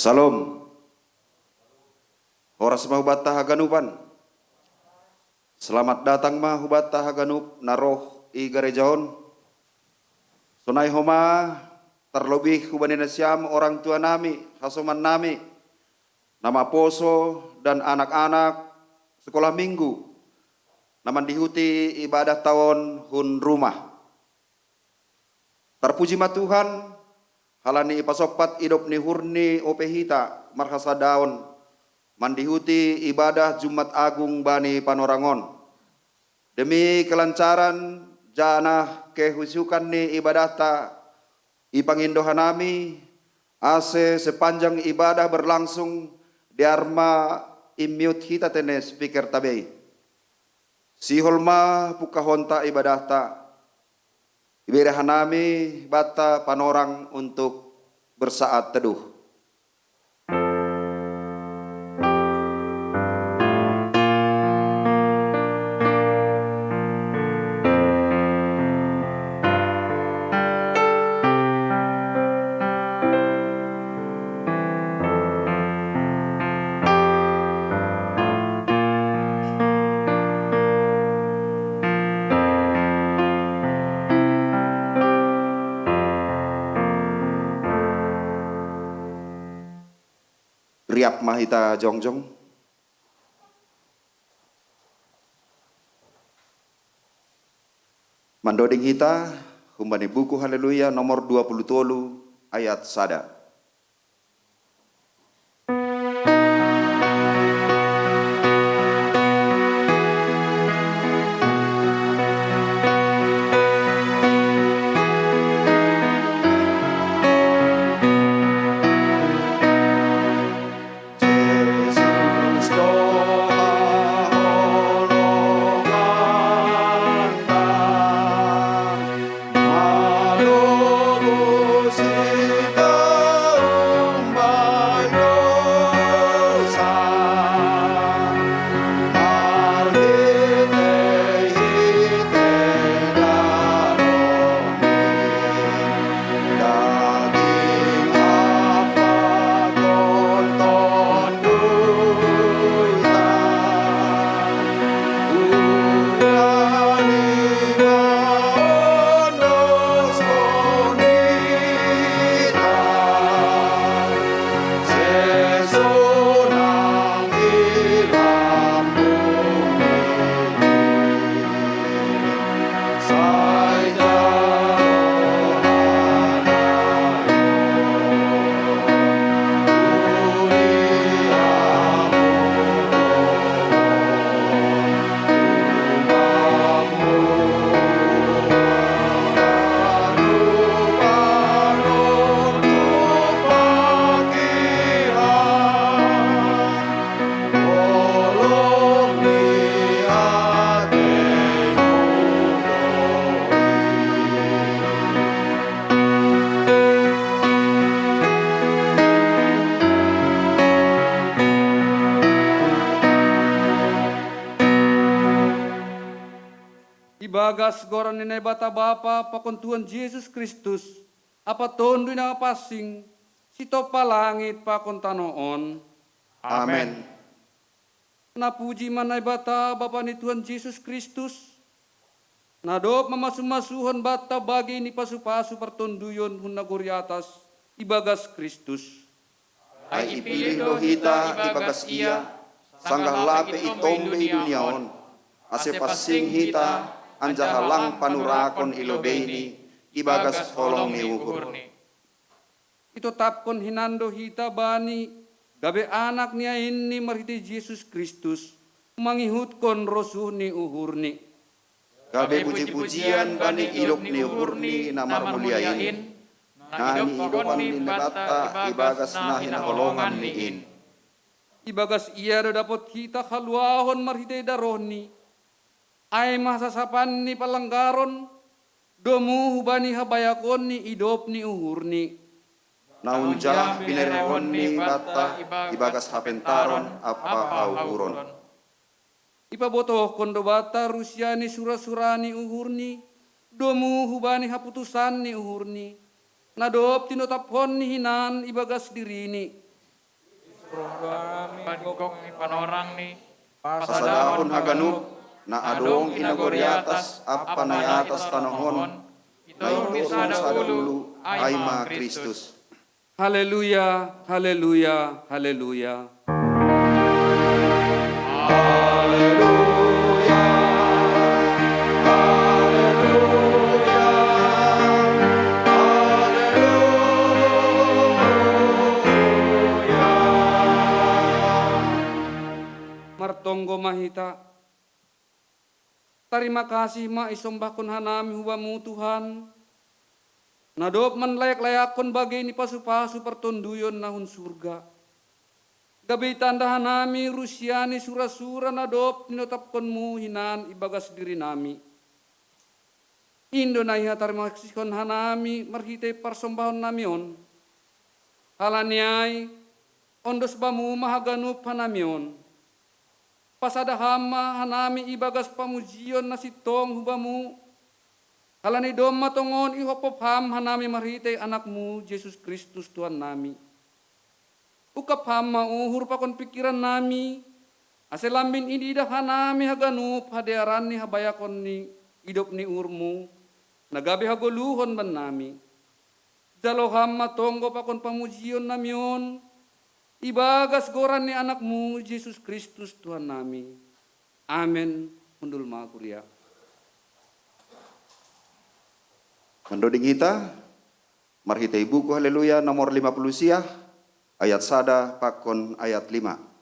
Salam. Horas mahubata haganupan. Selamat datang mahubata haganup naroh i garejaon. Sunai homa terlebih hubanin siam orang tua nami, hasuman nami, nama poso dan anak-anak sekolah minggu. Naman dihuti ibadah tahun hun rumah. Terpuji ma Tuhan, halani ipasopat hidup ni hurni opehita marhasa daun. Mandihuti ibadah Jumat Agung Bani Panorangon. Demi kelancaran jana kehusukan ni ibadah ta ipangindohan nami ase sepanjang ibadah berlangsung diarma imut hita tenes speaker tabei. Siholma pukahonta ibadah ta iberahan nami bata panorang untuk bersaat teduh. Riap mahita jongjong. Mandoding hita humbani buku haleluya nomor 20 ayat sada. Ibagas goran ni bata bapa pakon Tuhan Yesus Kristus apa tondo na pasing sito palangit pakon tanoon. Amen. Napuji manay bata bapa ni Tuhan Yesus Kristus. Nadop mamasumasuhan bata bagi ni pasu-pasu pertunduyon hun naguriatas ibagas Kristus. Ay ipilido hita ibagas iya sanggah lape itombe duniaon. Ase pasing hita anjahalang panurakon ilobeni ibagas holong ni ukur. Ito tapkon hinando hita bani gabe anak niya ini marhiti Yesus Kristus mangihutkon rosuh ni uhurni. Gabe puji-pujian bani ilok ni uhurni namar muliain. Nani idopan ni bata ibagas na hinaholongan niin. Ibagas iya dapat kita haluahon marhiti daroni. Ay masasapan ni palanggaron, domu bani habayakon ni idop ni uhurni. Naunjah pinerehon ni bata ibagas hapentaron apa hauhuron. Ipabotoh kondo bata Rusia ni surani uhurni, domu hubani haputusan ni uhurni. Nadop tinotapon ni hinan ibagas dirini. Panikok ni panorang ni Pasadahon haganup, na adong inagori atas, apa na atas tanohon, na iturong sa dahulu, ay ma Kristus. Haleluya, haleluya, haleluya. Martonggo mahita. Terima kasih ma isombahkon hanami hubamu Tuhan. Nadop man layak-layakon bagay ni pasu-pasu pertunduyon nahun surga. Gabi tanda hanami rusyani sura-sura nadop ninotapkonmu hinan ibagas diri nami. Indo na iha terima kasihkon hanami marhite parsombahon namion. Halaniay ondos bamu mahaganup hanamion. Pasada hama hanami ibagas pamujion na sitong hubamu. Halani dom matongon ihopop ham hanami marhitay anakmu Jesus Kristus Tuhan nami. Ukap ham mauhur pakon pikiran nami. Aselambin ididah hanami haganup hadearan ni habayakon ni idop ni urmu. Nagabi hagoluhon ban nami. Jalo ham matonggo pakon pamujion namion. Ibagas goran ni anakmu Jesus Kristus Tuhan nami. Amen. Mundul ma kuliah. Mendoding kita, marhita ibuku haleluya nomor 50 siah, ayat sada pakon ayat 5.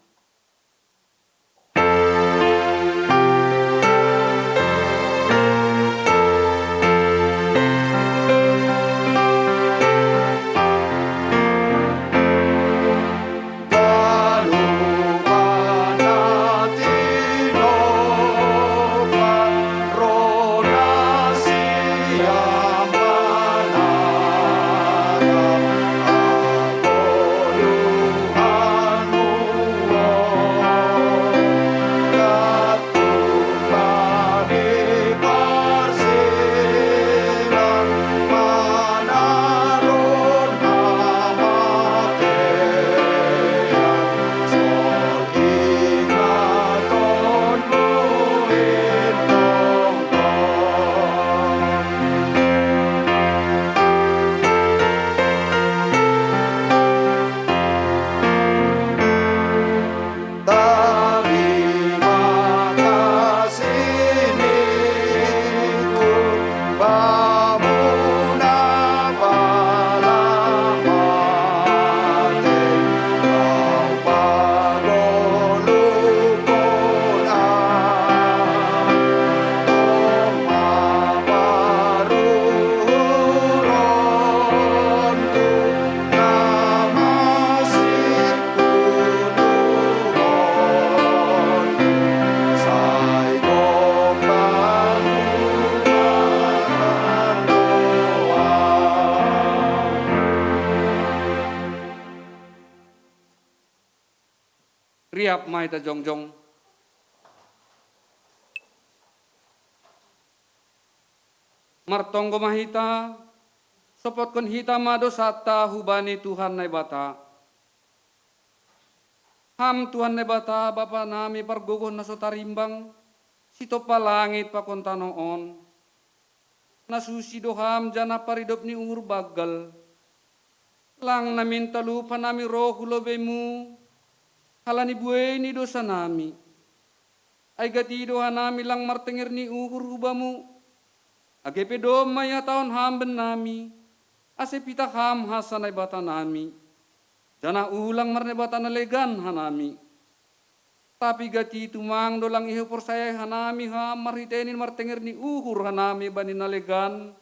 Riap mai ta jongjong. Martonggo mahita, sopot kon hita mado sata hubani Tuhan nai bata. Ham Tuhan nai bata Bapa nami pargogon na sotarimbang, sito palangit pakon tanoon. Nasusi doham jana paridop ni umur bagal. Lang namin talupa nami roh hulobemu, halani buhay ni dosa nami. Ay gatido hanami lang martengir ni uhur hubamu. Agepe dom maya taon hamben nami. Ase pita ham hasanay bata nami. Jana ulang marne bata nalegan hanami. Tapi gati tumang dolang iho persaya hanami ham marhitenin martengir ni uhur hanami bani nalegan.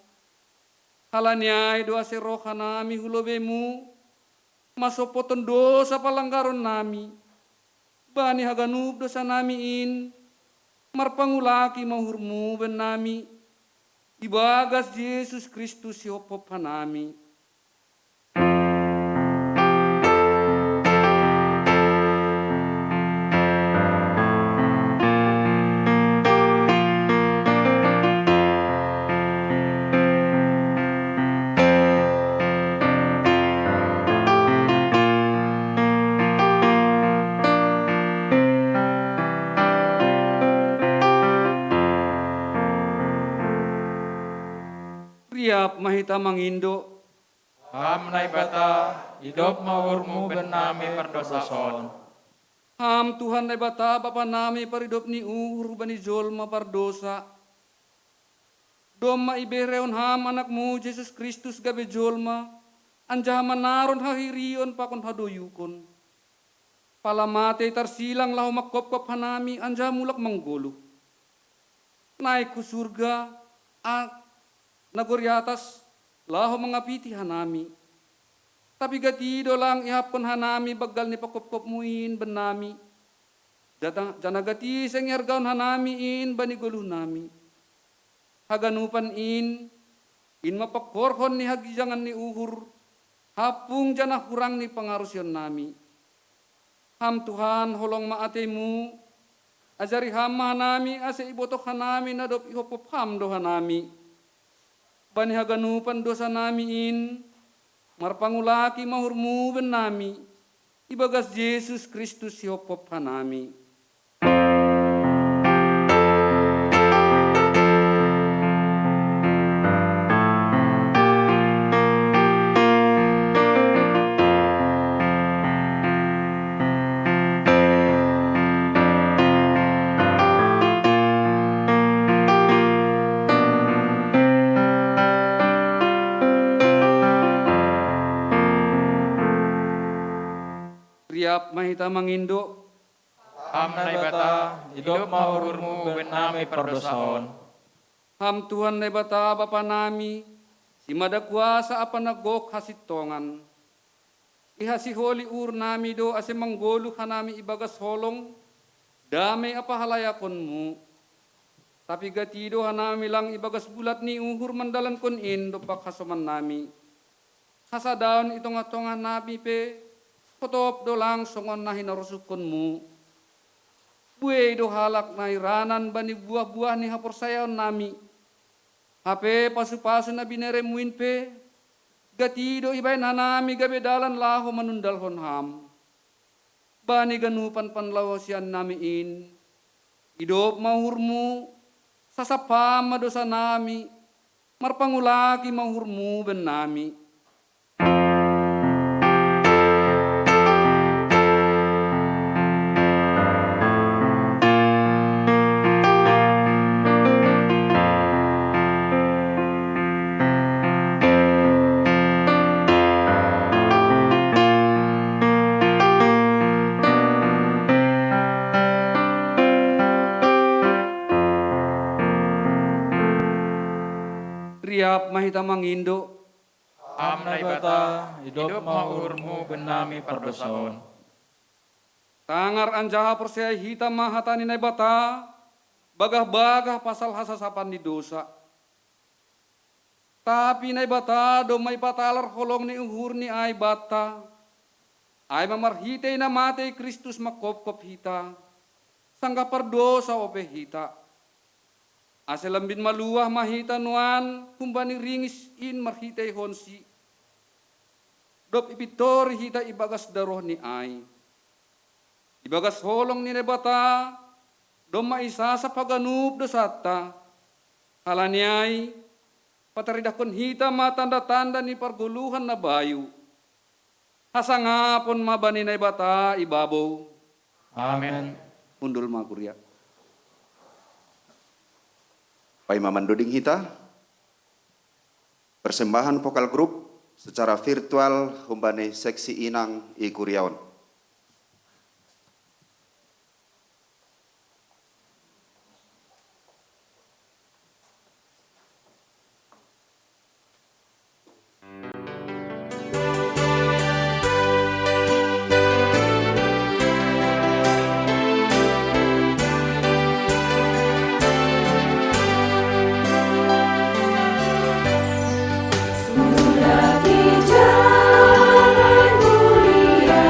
Halaniay doa se roh hanami hulobemu. Masopoton dosa palanggaron nami. Bani haganup dosa namiin, marpangulaki mahurmu ben nami, ibagas Yesus Kristus siopop hanami. Riap mahita mangindo. Ham na ibata, idop maurmu ben nami perdosaon. Ham Tuhan na bata bapa nami paridop ni uhur bani jolma pardosa. Doma ibereon ham anakmu Jesus Kristus gabe jolma. Anjah manaron hahirion pakon hadoyukon. Palamate tarsilang lahu makop-kop hanami anjah mulak manggolo. Naik ku surga nagori atas lahu mengapiti hanami. Tapi gatido lang ihapon hanami bagal ni pakop-kop muin benami. Jana gati seng yargaon hanami in bani guluh nami. Haganupan in mapakorhon ni hagijangan ni uhur. Hapung jana kurang ni pangarusyon nami. Ham Tuhan holong maatemu. Ajari ham hanami ase ibotok hanami nadop ihopop ham do hanami. Bani haganupan dosa nami in. Marpangulaki mahurmu ben nami. Ibagas Yesus Kristus ihopop hanami. Riap mahita mangindo. Ham na ibata, idop maurmu ben nami perdosaon. Ham Tuhan na bata bapa nami. Si madakuasa apa nagok hasitongan. Ihasiholi ur nami do ase manggolo hanami ibagas holong. Damay apa halayakon mo. Tapi gatido hanami lang ibagas bulat ni uhur mandalan kon in do pakhasoman nami. Hasadaon itong atongan nabi pe. Potop do lang songon na hinarusukon mo. Buwe do halak na iranan bani buah-buah ni haporsayaon nami. Hape pasu-pasu na bineremuin pe. Gatido ibay na nami gabe dalan laho manundalhon ham. Bani ganupan panlaw siyan nami in. Idop mahurmu. Sasapam madosa nami. Marpangulaki mahurmu ben nami. Riap mahita mangindo. Ham na ibata, idop maurmu ben nami perdosaon. Tangar anjaha persaya hitam mahatani na bata. Bagah-bagah pasal hasasapan di dosa. Tapi na bata do may patalar holong ni uhur ni ay bata. Ay mamarhitay na matay Kristus makop-kop hita. Sangga pardosa ope hita. Aselambin maluah mahita nuan kumbani ringis in marhitay honsi. Dop ipitori hita ibagas daroh ni ay. Ibagas holong ni nebata. Dom maisa sa paganup dosata. Halaniay pataridakon hita matanda-tanda ni parguluhan na bayu. Hasangapon mabani na ibata ibabaw. Amen. Undul makurya. Pai mamanduding hita, persembahan vokal grup secara virtual humbane seksi inang i Kuriaon. Sudah di jalan mulia.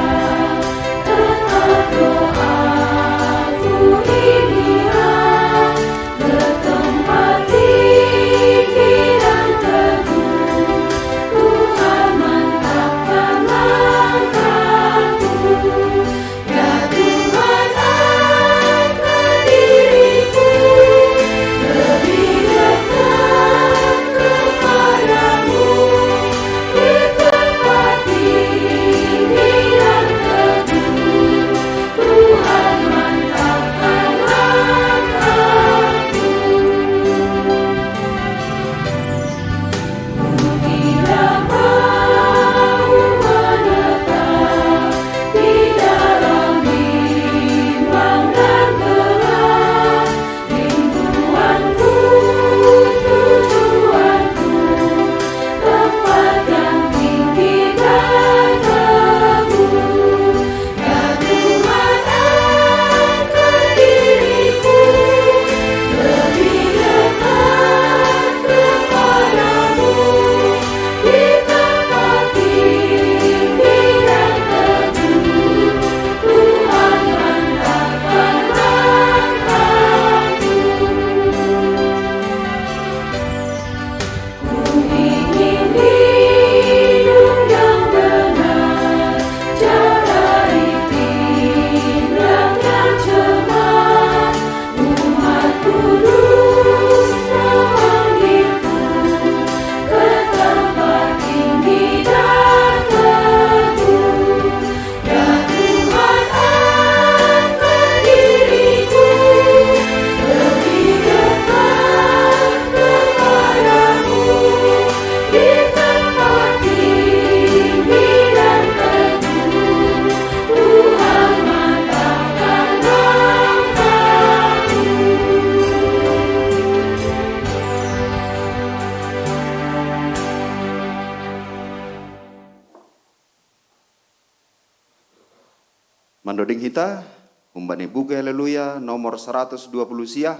Mandoding hita, humbani buku haleluya nomor 120 siah,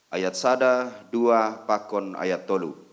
ayat sada 2 pakon ayat tolu.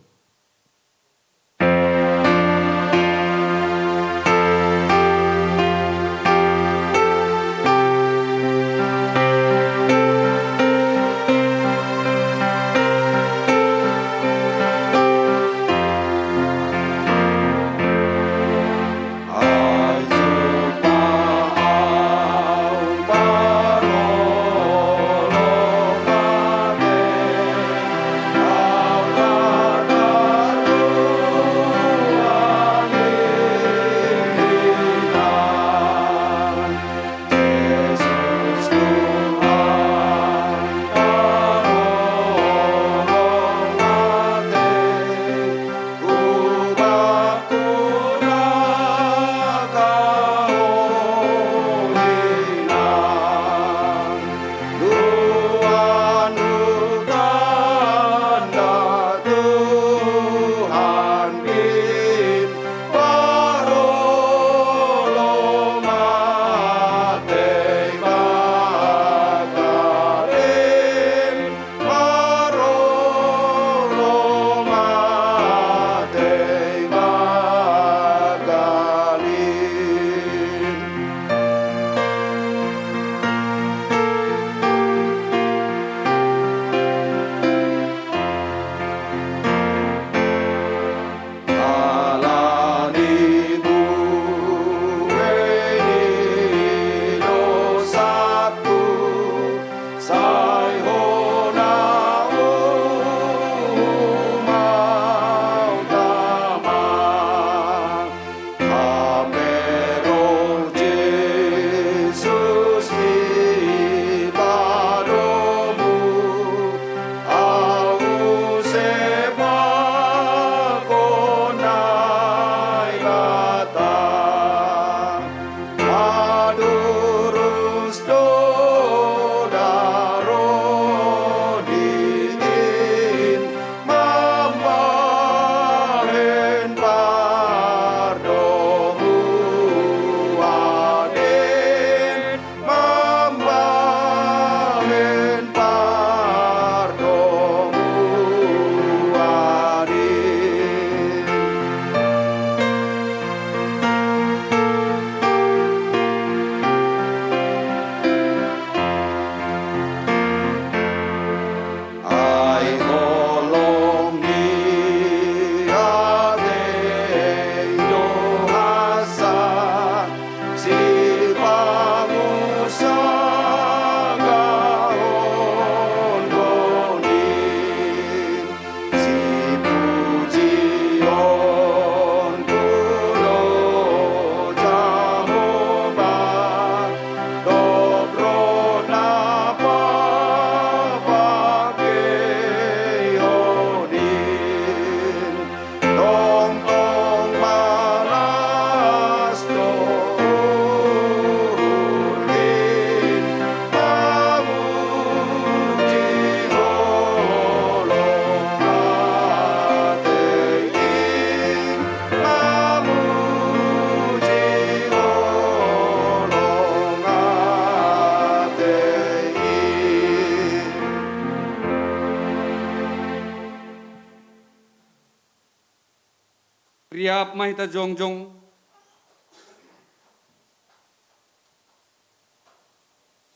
Riap mahita jongjong.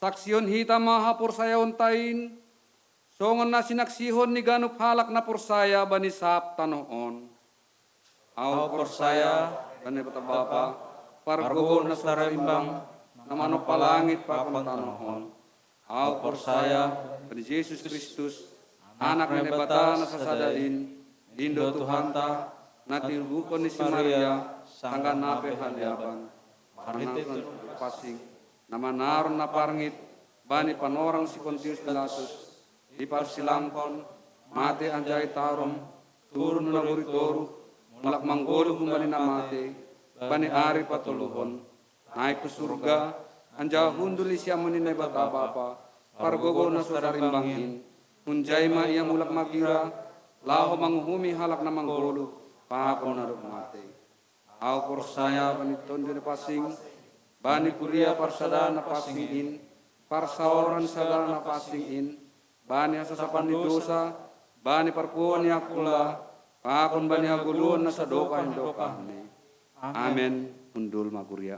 Saksion hita maha pursaya untain. Songon na sinaksihon ni ganup halak na pursaya bani sap tanoon. Au pursaya bani patabapa. Pargogo na saraimbang. Namano palangit pakon tanoon. Au pursaya bani Jesus Kristus. Anak ni bata na sasadain. Indo Tuhanta. Natilbukon ni si Maria, sangga nape haliaban, panangkan pasing, nama naron na parngit, bani panorang si Pontius Pilatus, di parsilangkon, mate anjay tarom, turun na buritoru, mulak manggolo bumali na mate, bani ari patuluhon, naik ke surga, anja hunduli siya maninay bata-bapa, pargogo na sudarimbangin, unjay ma iya mulak magira, laho manguhumi halak na manggolo, Pako na rumate. Au porsaya paniton din pasing bani kuria parsadana pasingin, parsaoran sadana pasingin, bani asasapan di dosa, bani parpuan yakula, pakon bani aguluan na sa doka yung doka. Amen. Undul maguria.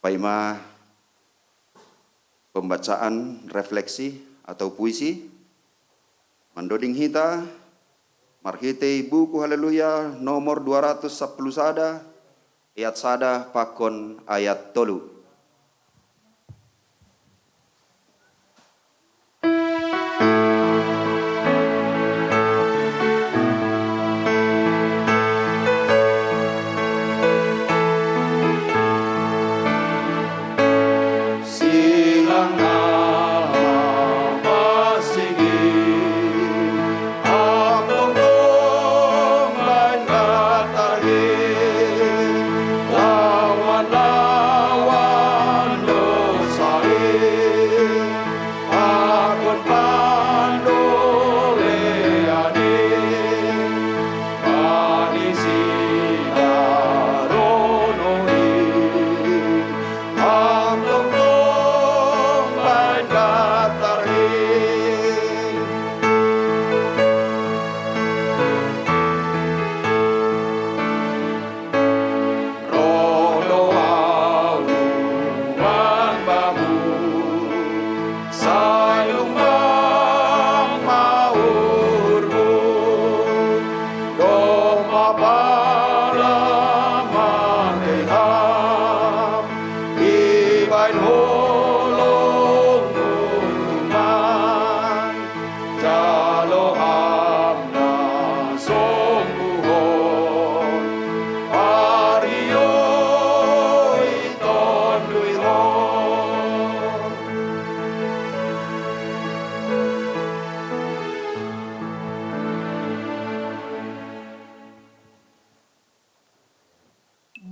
Paima pembacaan refleksi atau puisi mendoding hita marhite buku haleluya nomor 210 sada ayat sada pakon ayat tolu.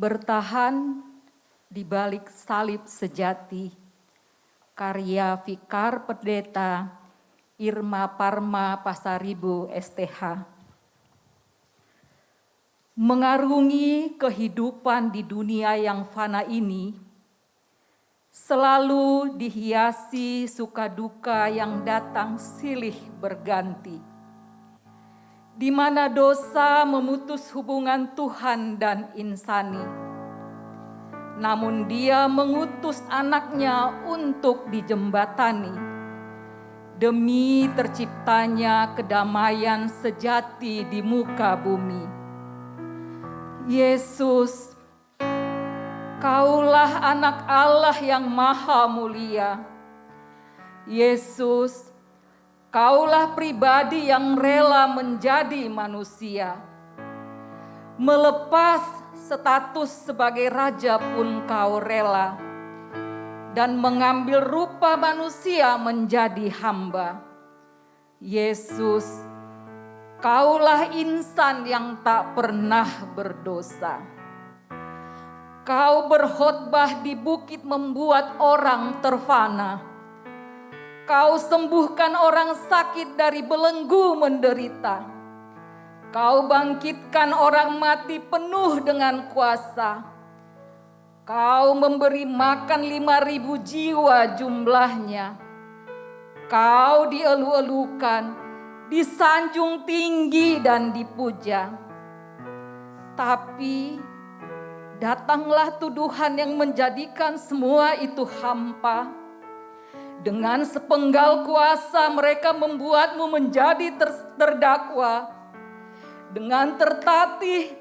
Bertahan di balik salib sejati, karya Vikar Pendeta Irma Parma Pasaribu STH. Mengarungi kehidupan di dunia yang fana ini, selalu dihiasi suka duka yang datang silih berganti, di mana dosa memutus hubungan Tuhan dan insani. Namun Dia mengutus anaknya untuk dijembatani, demi terciptanya kedamaian sejati di muka bumi. Yesus, Kaulah anak Allah yang maha mulia. Yesus, Kaulah pribadi yang rela menjadi manusia. Melepas status sebagai raja pun Kau rela, dan mengambil rupa manusia menjadi hamba. Yesus, Kaulah insan yang tak pernah berdosa. Kau berkhotbah di bukit membuat orang terfana. Kau sembuhkan orang sakit dari belenggu menderita. Kau bangkitkan orang mati penuh dengan kuasa. Kau memberi makan 5.000 jiwa jumlahnya. Kau dielu-elukan, disanjung tinggi dan dipuja. Tapi datanglah tuduhan yang menjadikan semua itu hampa. Dengan sepenggal kuasa mereka membuatmu menjadi terdakwa. Dengan tertatih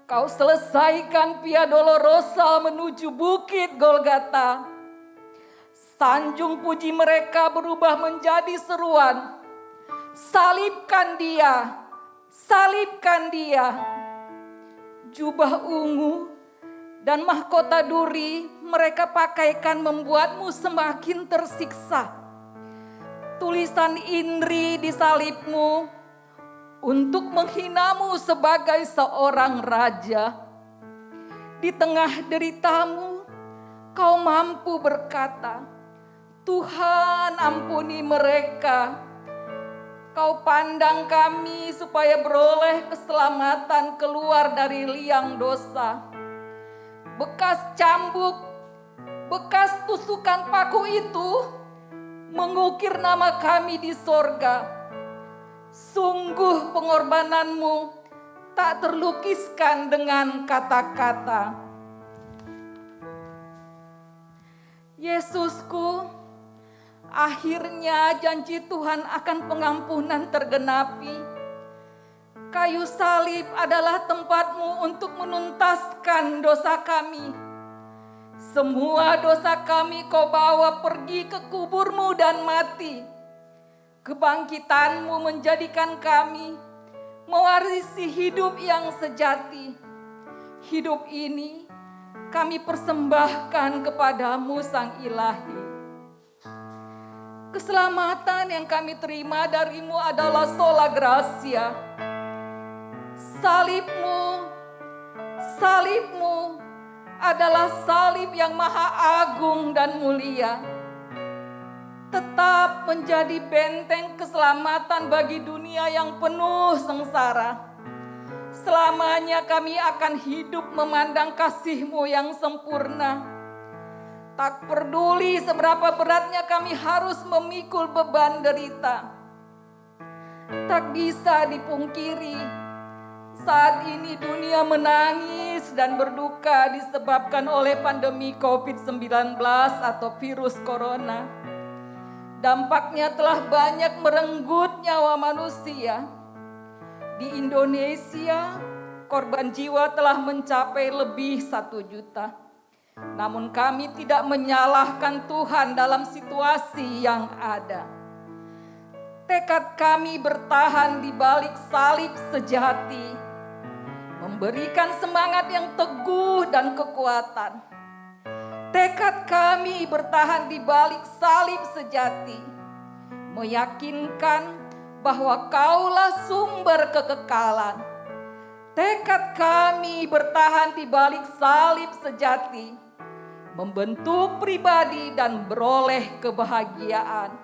Kau selesaikan Via Dolorosa menuju bukit Golgata. Sanjung puji mereka berubah menjadi seruan, salibkan Dia, salibkan Dia. Jubah ungu dan mahkota duri mereka pakaikan membuatmu semakin tersiksa. Tulisan Inri di salibmu untuk menghinamu sebagai seorang raja. Di tengah deritamu, Kau mampu berkata, Tuhan ampuni mereka. Kau pandang kami supaya beroleh keselamatan keluar dari liang dosa. Bekas cambuk, bekas tusukan paku itu mengukir nama kami di sorga. Sungguh pengorbananmu tak terlukiskan dengan kata-kata. Yesusku, akhirnya janji Tuhan akan pengampunan tergenapi. Kayu salib adalah tempatmu untuk menuntaskan dosa kami. Semua dosa kami kau bawa pergi ke kuburmu dan mati. Kebangkitanmu menjadikan kami mewarisi hidup yang sejati. Hidup ini kami persembahkan kepadamu Sang Ilahi. Keselamatan yang kami terima darimu adalah sola gratia. Salibmu adalah salib yang maha agung dan mulia. Tetap menjadi benteng keselamatan bagi dunia yang penuh sengsara. Selamanya kami akan hidup memandang kasih-Mu yang sempurna. Tak peduli seberapa beratnya kami harus memikul beban derita. Tak bisa dipungkiri, saat ini dunia menangis dan berduka disebabkan oleh pandemi COVID-19 atau virus corona. Dampaknya telah banyak merenggut nyawa manusia. Di Indonesia, korban jiwa telah mencapai lebih 1 juta. Namun kami tidak menyalahkan Tuhan dalam situasi yang ada. Tekad kami bertahan di balik salib sejati, memberikan semangat yang teguh dan kekuatan. Tekad kami bertahan di balik salib sejati, meyakinkan bahwa Kaulah sumber kekekalan. Tekad kami bertahan di balik salib sejati, membentuk pribadi dan beroleh kebahagiaan.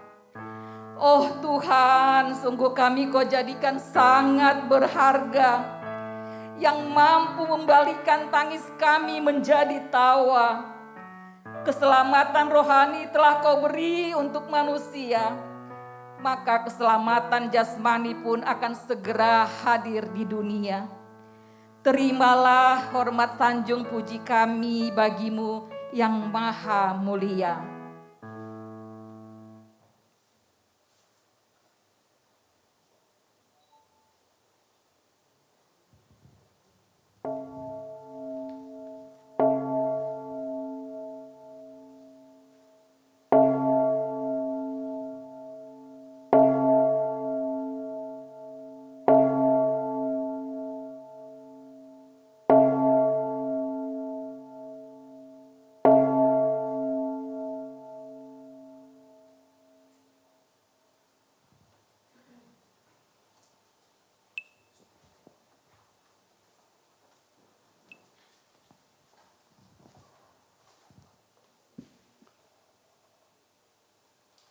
Oh Tuhan, sungguh kami Kau jadikan sangat berharga, yang mampu membalikan tangis kami menjadi tawa. Keselamatan rohani telah Kau beri untuk manusia, maka keselamatan jasmani pun akan segera hadir di dunia. Terimalah hormat sanjung puji kami bagi-Mu yang maha mulia.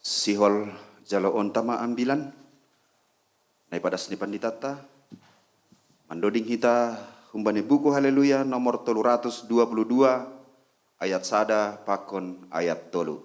Sihol jaloon tama ambilan, nai pada senipan ditata, mandoding hita humbani buku haleluya nomor 322 ayat sada pakon ayat 3.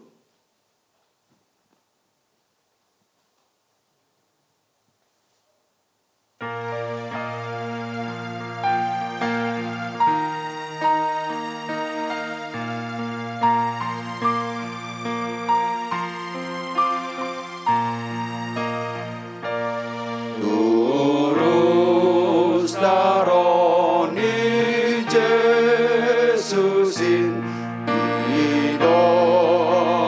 Jesusin idol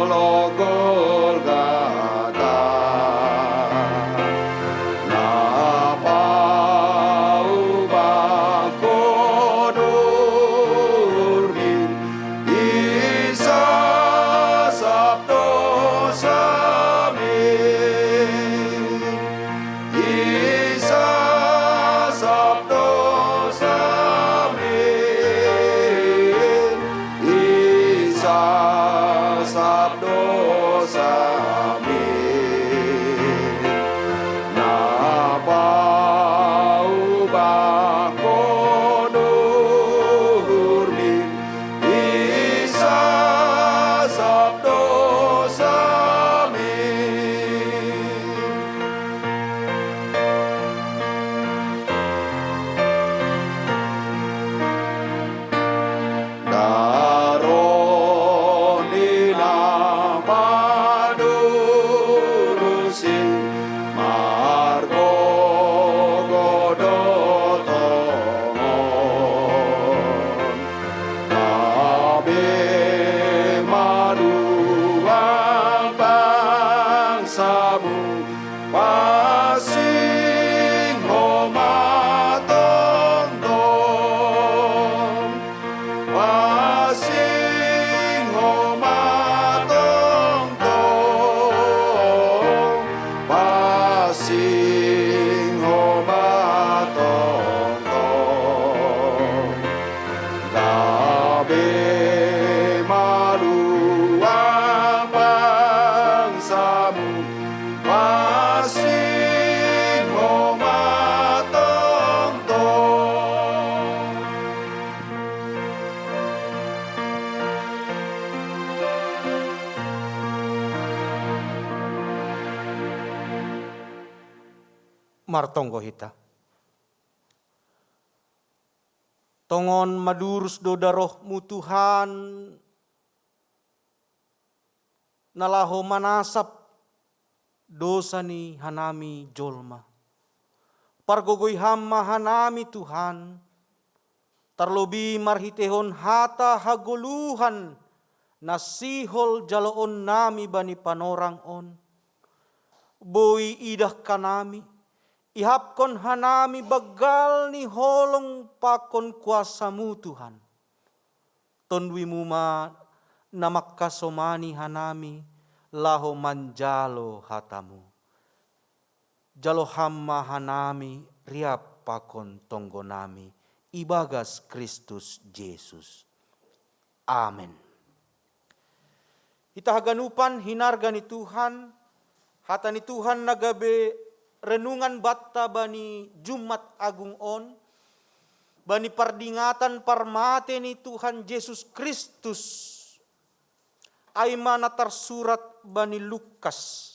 martonggo hita. Tongon madurus do darohmu Tuhan, nalaho manasap dosa ni hanami jolma. Pargogoy hamma hanami Tuhan, tarlobi marhitehon hata hagoluhan, nasihol jaloon nami bani panorang on. Boy idah kanami, ihapkon hanami bagal ni holong pakon kuasamu Tuhan. Tondwi muma namakkasomani hanami, laho manjalo hatamu. Jalo hamma hanami riap pakon tonggo nami, ibagas Kristus Yesus. Amen. Ita haganupan hinarga ni Tuhan, hata ni Tuhan nagabe renungan batta bani Jumat Agung on, bani pardingatan parmate ni Tuhan Yesus Kristus, ay mana tersurat bani Lukas.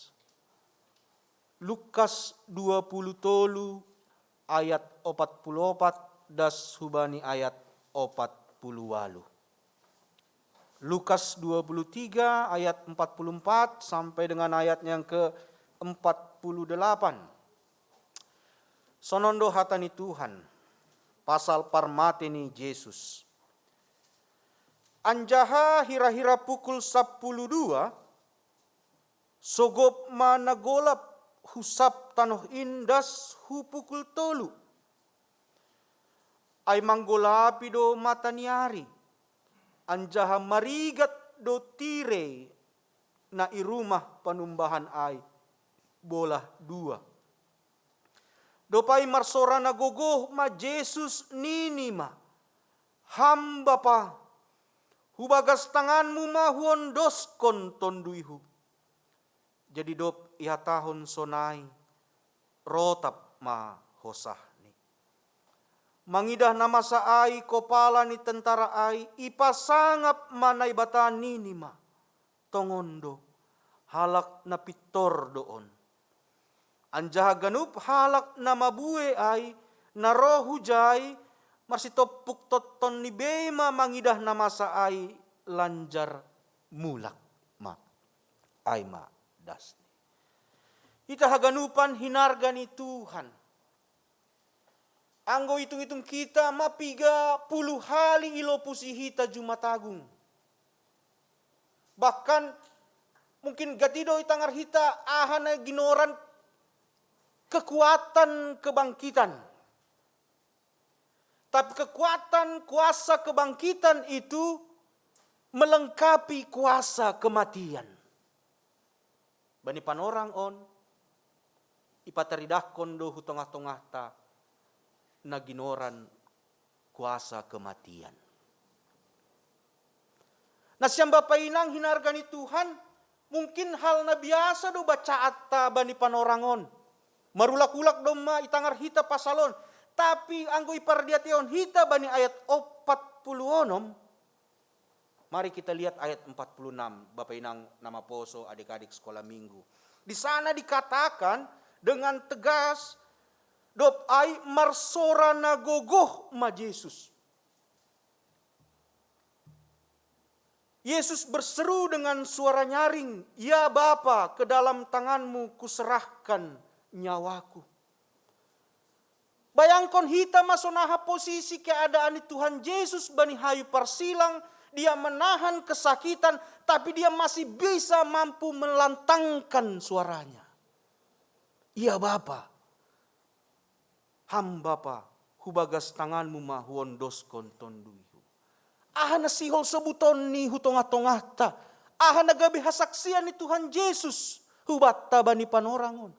Lukas 20 tolu ayat 44 das hubani ayat 48. Lukas 23 ayat 44 sampai dengan ayatnya yang ke-48. Sonondo hatani Tuhan, pasal parmate ni Yesus. Anjaha hira-hira pukul 12, sogop managolap husap tanoh indas hu pukul tolu. Ay manggolapi do mataniari, anjaha marigat do tire na irumah panumbahan ay bolah dua. Dopai marsora na gogoh ma Jesus ninima, hamba pa, hubagas tanganmu ma huondoskon tonduihu. Jadi dop iha tahun sonai, rotap ma hosah ni. Mangidah nama saai kopala ni tentara ai, ipasangap manay bata ninima, tongondo, halak na pitor doon. Anjaha ganup halak na mabue ay, naroh hujay, marsitopuk toton ni bema mangidah nama saai, lanjar mulak ma, ay ma dasni. Ita haganupan hinarga ni Tuhan. Anggo hitung-hitung kita mapiga puluh hali ilopusi hita Jumat Agung. Bahkan mungkin gatido itangar hita ahana ginoran kekuatan kebangkitan. Tapi kekuatan kuasa kebangkitan itu melengkapi kuasa kematian. Bani panorang on, ipataridakon do hutongah-tongah ta naginoran kuasa kematian. Nah siyang bapainang hinarga ni Tuhan, mungkin hal na biasa do bacaat ta bani panorangon. Marulak-ulak do ma itangar hita pasalon. Tapi anggo ipardiation hita bani ayat 46. Mari kita lihat ayat 46, Bapak Inang nama poso adik-adik sekolah minggu. Di sana dikatakan dengan tegas, dop ai marsora nagogoh ma Yesus. Yesus berseru dengan suara nyaring, "Ya Bapa, ke dalam tanganmu kuserahkan nyawaku." Bayangkan hita masonaha posisi keadaan di Tuhan Yesus bani hayu parsilang, dia menahan kesakitan, tapi dia masih bisa mampu melantangkan suaranya. "Ya Bapa, hamba pa, hubagas tanganmu ma huondoskon tonduihu." Ahana sihol sebuton ni hutongah-tongah ta. Ahana gabi hasaksian ni Tuhan Yesus hubatta bani panorangon.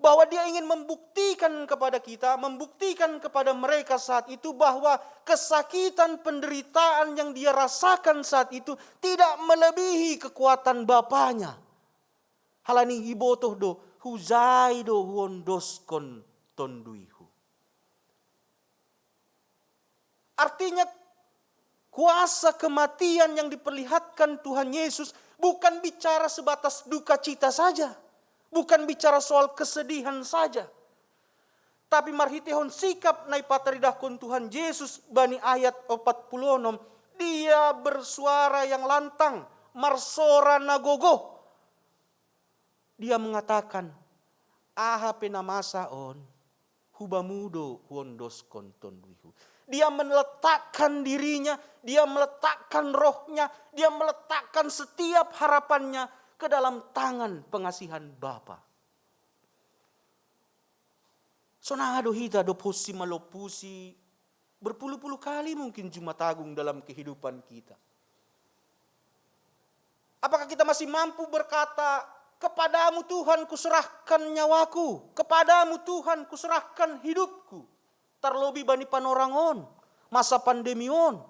Bahwa dia ingin membuktikan kepada kita, membuktikan kepada mereka saat itu bahwa kesakitan penderitaan yang dia rasakan saat itu tidak melebihi kekuatan Bapanya. Halani hibotoh do huzai do huondoskon tonduihu. Artinya kuasa kematian yang diperlihatkan Tuhan Yesus bukan bicara sebatas duka cita saja. Bukan bicara soal kesedihan saja. Tapi marhitehon sikap nai pataridahkon Tuhan Yesus bani ayat 46. Dia bersuara yang lantang, marsora nagogo. Dia mengatakan, aha penamasaon hubamudo huondos konton wihu. Dia meletakkan dirinya, dia meletakkan rohnya, dia meletakkan setiap harapannya ke dalam tangan pengasihan Bapa. Sonado hita do posi malopusi berpuluh-puluh kali mungkin Jumat Agung dalam kehidupan kita. Apakah kita masih mampu berkata, kepadamu Tuhan kuserahkan nyawaku, kepadamu Tuhan kuserahkan hidupku. Terlebih bani panorangon, masa pandemion.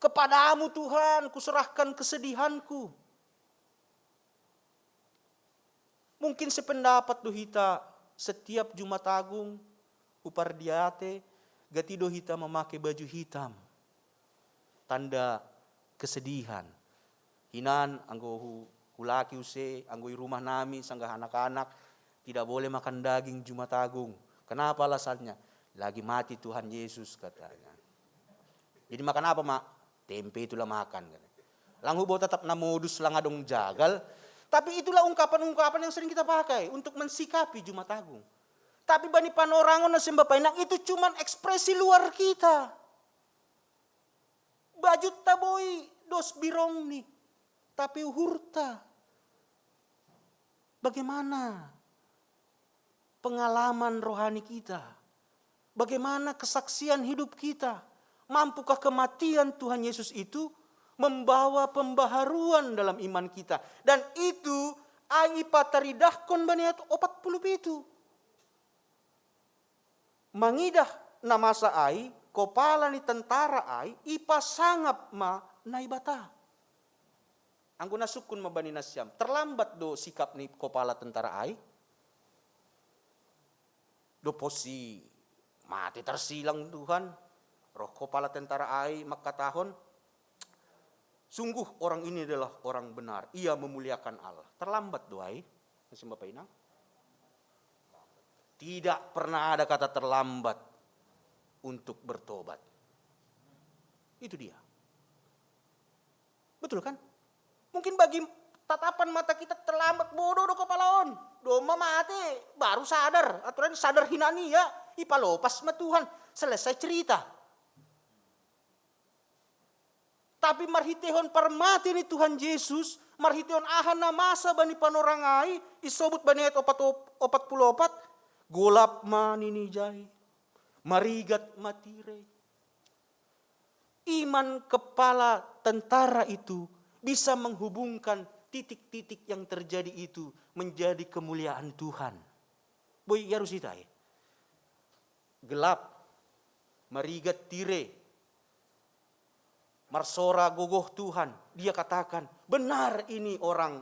Kepadamu Tuhan kuserahkan kesedihanku. Mungkin sependapat dohita setiap Jumat Agung, upardiate, gati dohita memakai baju hitam. Tanda kesedihan. Hinan, anggo hulaki use, anggo rumah nami, sanggah anak-anak, tidak boleh makan daging Jumat Agung. Kenapa alasannya? Lagi mati Tuhan Yesus katanya. Jadi makan apa mak? Tempe itulah makan. Langhu bawa tetap namodus langadong jagal. Tapi itulah ungkapan-ungkapan yang sering kita pakai untuk mensikapi Jumat Agung. Tapi bani panorangon na sembah painang itu cuman ekspresi luar kita. Baju taboy dos birong nih. Tapi uhurta. Bagaimana pengalaman rohani kita? Bagaimana kesaksian hidup kita? Mampukah kematian Tuhan Yesus itu membawa pembaharuan dalam iman kita? Dan itu ai pataridahkon baniat 47. Mangidah namasa ai, kopala ni tentara ai, ipasangap ma naibata. Anggo nasukun mabani nasyam. Terlambat do sikap ni kopala tentara ai. Do posi mati tersilang Tuhan. Roh kopala tentara ai makatahon. Sungguh orang ini adalah orang benar. Ia memuliakan Allah. Terlambat do ai. Masih Bapak Inang. Tidak pernah ada kata terlambat untuk bertobat. Itu dia. Betul kan? Mungkin bagi tatapan mata kita terlambat, bodoh do kepalaon. Doma mati, baru sadar. Aturan sadar hinani ya. Ipalopas ma Tuhan. Selesai cerita. Tapi marhitehon parmati ni Tuhan Yesus. Marhitehon ahana masa bani panorangai. Isobut bani ayat 44. Golap maninijay. Marigat matire. Iman kepala tentara itu bisa menghubungkan titik-titik yang terjadi itu menjadi kemuliaan Tuhan. Boy Yarusitai. Gelap, marigat tire, marsora gogoh Tuhan. Dia katakan, benar ini orang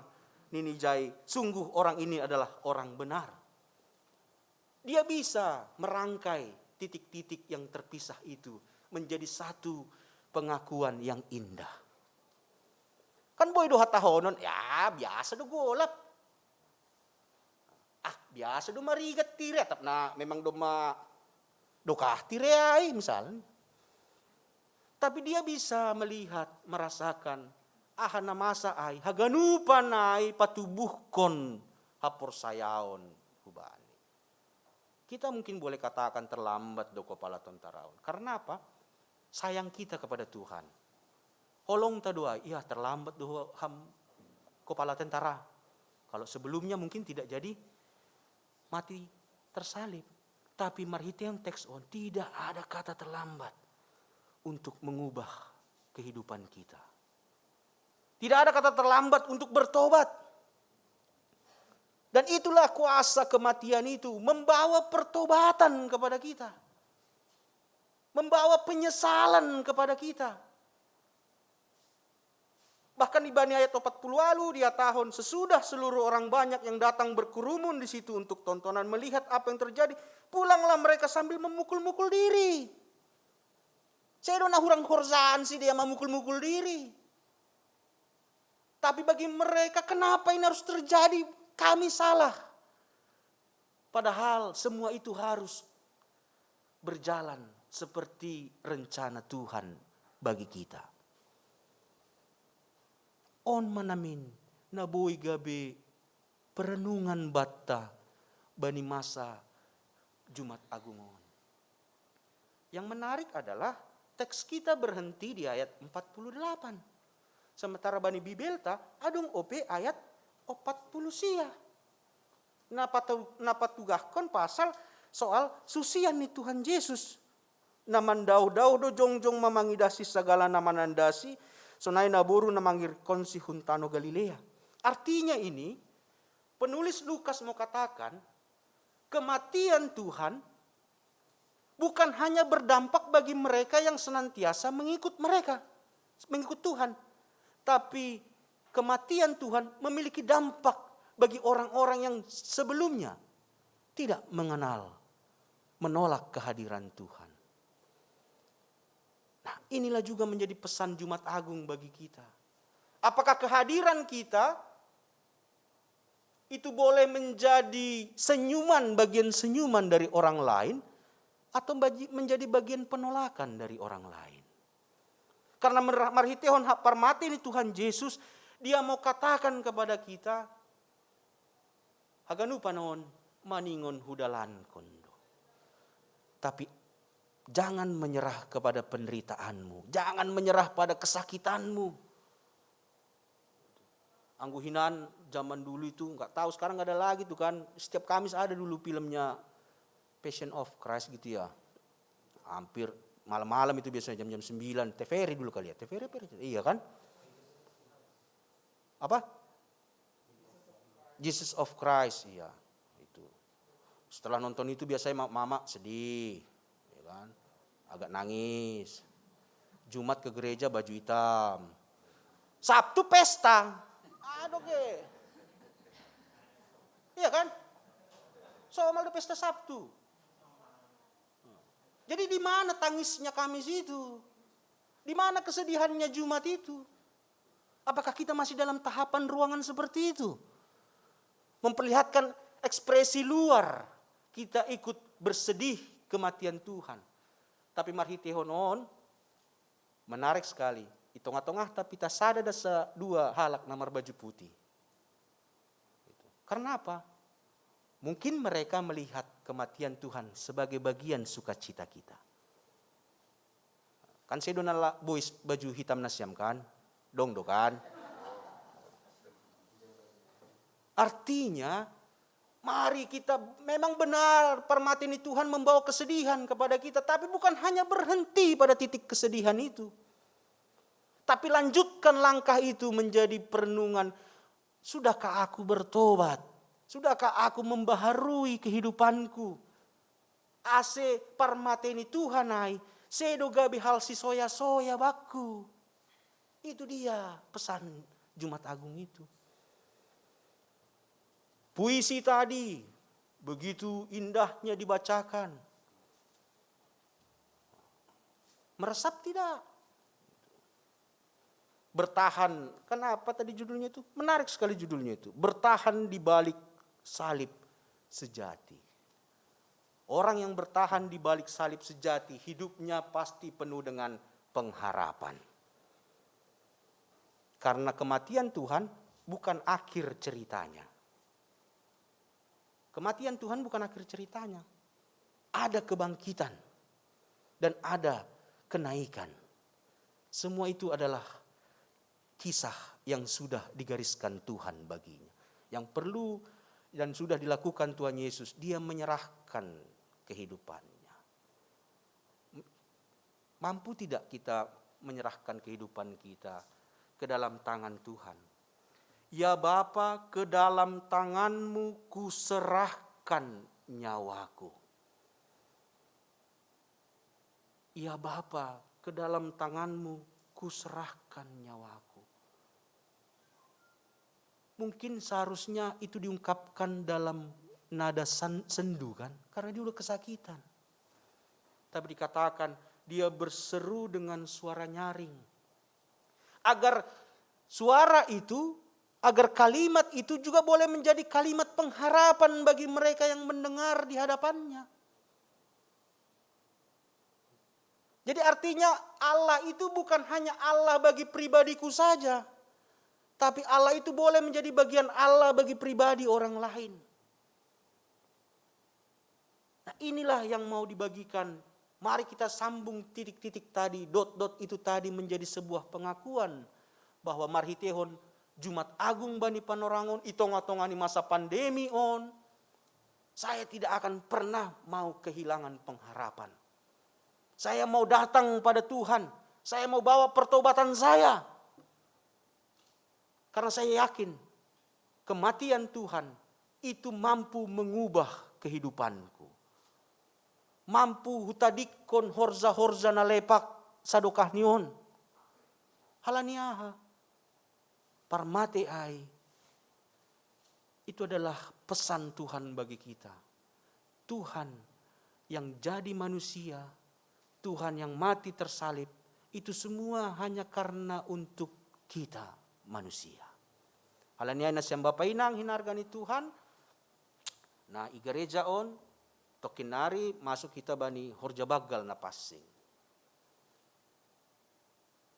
Ninijai. Sungguh orang ini adalah orang benar. Dia bisa merangkai titik-titik yang terpisah itu menjadi satu pengakuan yang indah. Kan boy do hatahonon, ya biasa do golap. Biasa do marigat tire, tap na memang do dokah tire ay misalnya. Tapi dia bisa melihat, merasakan, ahana masa ay, haganupan ay patubuhkon hapor sayaon hubani. Kita mungkin boleh katakan terlambat do kepala tentaraon. Karena apa? Sayang kita kepada Tuhan. Holong tadoa, iya terlambat do kepala tentara. Kalau sebelumnya mungkin tidak jadi mati tersalib. Tapi marhiteon teks on, tidak ada kata terlambat untuk mengubah kehidupan kita. Tidak ada kata terlambat untuk bertobat. Dan itulah kuasa kematian itu membawa pertobatan kepada kita. Membawa penyesalan kepada kita. Bahkan di Bani ayat 40 lalu dia tahun sesudah seluruh orang banyak yang datang berkerumun di situ untuk tontonan melihat apa yang terjadi, pulanglah mereka sambil memukul-mukul diri. Saya dona hurang horzaan sih dia memukul-mukul diri. Tapi bagi mereka kenapa ini harus terjadi kami salah. Padahal semua itu harus berjalan seperti rencana Tuhan bagi kita. On manamin nabuy gabi perenungan batta bani masa Jumat Agungon. Yang menarik adalah teks kita berhenti di ayat 48. Sementara bani Bibelta adung OP ayat 40 sia. Napa tugahkon pasal soal susian ni Tuhan Yesus. Naman daw do jongjong mamangidasi segala namanandasi. Sonai naburu namangir konsi huntano Galilea. Artinya ini, penulis Lukas mau katakan, kematian Tuhan bukan hanya berdampak bagi mereka yang senantiasa mengikut Tuhan. Tapi kematian Tuhan memiliki dampak bagi orang-orang yang sebelumnya tidak menolak kehadiran Tuhan. Nah, inilah juga menjadi pesan Jumat Agung bagi kita. Apakah kehadiran kita itu boleh menjadi bagian senyuman dari orang lain, atau menjadi bagian penolakan dari orang lain? Karena marhitehon hak parmati ini Tuhan Yesus, dia mau katakan kepada kita, haganu panon maningon hudalan kondo. Tapi jangan menyerah kepada penderitaanmu. Jangan menyerah pada kesakitanmu. Angguhinan zaman dulu itu nggak tahu, sekarang nggak ada lagi tuh kan. Setiap Kamis ada dulu filmnya Passion of Christ gitu ya. Hampir malam-malam itu biasanya jam-jam 9. TVRI dulu kali ya. TVRI iya kan? Apa? Jesus of Christ, iya. Itu. Setelah nonton itu biasanya mama sedih. Kan? Agak nangis. Jumat ke gereja baju hitam. Sabtu pesta. Aduh ke. Iya kan? Soal pesta Sabtu. Jadi di mana tangisnya Kamis itu? Di mana kesedihannya Jumat itu? Apakah kita masih dalam tahapan ruangan seperti itu? Memperlihatkan ekspresi luar. Kita ikut bersedih kematian Tuhan. Tapi marhitehonon menarik sekali. Itong-atongah tapi tak sada dasa dua halak namar baju putih. Karena apa? Mungkin mereka melihat kematian Tuhan sebagai bagian sukacita kita. Kan saya donala boys baju hitam nasyam kan? Dong kan? Artinya mari kita memang benar permateni Tuhan membawa kesedihan kepada kita. Tapi bukan hanya berhenti pada titik kesedihan itu. Tapi lanjutkan langkah itu menjadi perenungan. Sudahkah aku bertobat? Sudahkah aku membaharui kehidupanku? Ase parmateni Tuhan ai. Sedo gabi hal si soya-soya baku. Itu dia pesan Jumat Agung itu. Puisi tadi begitu indahnya dibacakan. Meresap tidak? Bertahan. Kenapa tadi judulnya itu? Menarik sekali judulnya itu. Bertahan di balik salib sejati. Orang yang bertahan di balik salib sejati, hidupnya pasti penuh dengan pengharapan. Karena kematian Tuhan bukan akhir ceritanya. Kematian Tuhan bukan akhir ceritanya. Ada kebangkitan dan ada kenaikan. Semua itu adalah kisah yang sudah digariskan Tuhan baginya. Yang perlu dan sudah dilakukan Tuhan Yesus, dia menyerahkan kehidupannya. Mampu tidak kita menyerahkan kehidupan kita ke dalam tangan Tuhan? Ya Bapa, ke dalam tanganmu kuserahkan nyawaku. Ya Bapa, ke dalam tanganmu kuserahkan nyawaku. Mungkin seharusnya itu diungkapkan dalam nada sendu kan? Karena dia udah kesakitan. Tapi dikatakan dia berseru dengan suara nyaring. Agar suara itu agar kalimat itu juga boleh menjadi kalimat pengharapan bagi mereka yang mendengar di hadapannya. Jadi artinya Allah itu bukan hanya Allah bagi pribadiku saja, tapi Allah itu boleh menjadi bagian Allah bagi pribadi orang lain. Nah, inilah yang mau dibagikan. Mari kita sambung titik-titik tadi, dot-dot itu tadi menjadi sebuah pengakuan bahwa marhitehon Jumat Agung Bani Panorangon itong-atongani masa pandemi on. Saya tidak akan pernah mau kehilangan pengharapan. Saya mau datang pada Tuhan. Saya mau bawa pertobatan saya. Karena saya yakin kematian Tuhan itu mampu mengubah kehidupanku. Mampu hutadikon horza-horza nalepak sadokah nion. Halaniaha. Parmate ai. Itu adalah pesan Tuhan bagi kita. Tuhan yang jadi manusia, Tuhan yang mati tersalib, itu semua hanya karena untuk kita manusia. Halaniai na siyang bapainang hinargani Tuhan, na igereja on, tokinari masuk kita bani horja bagal na passing.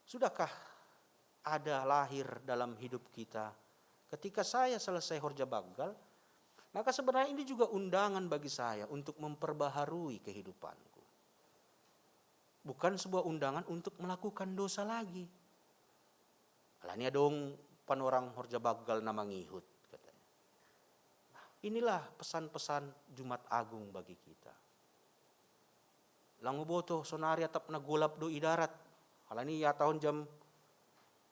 Sudahkah ada lahir dalam hidup kita ketika saya selesai horja bagal, maka sebenarnya ini juga undangan bagi saya untuk memperbaharui kehidupanku. Bukan sebuah undangan untuk melakukan dosa lagi. Alanya dong panorang horja bagal na mangihut katanya. Nah, inilah pesan-pesan Jumat Agung bagi kita. Languboto sonari atap na golap do idarat. Alani ya tahun jam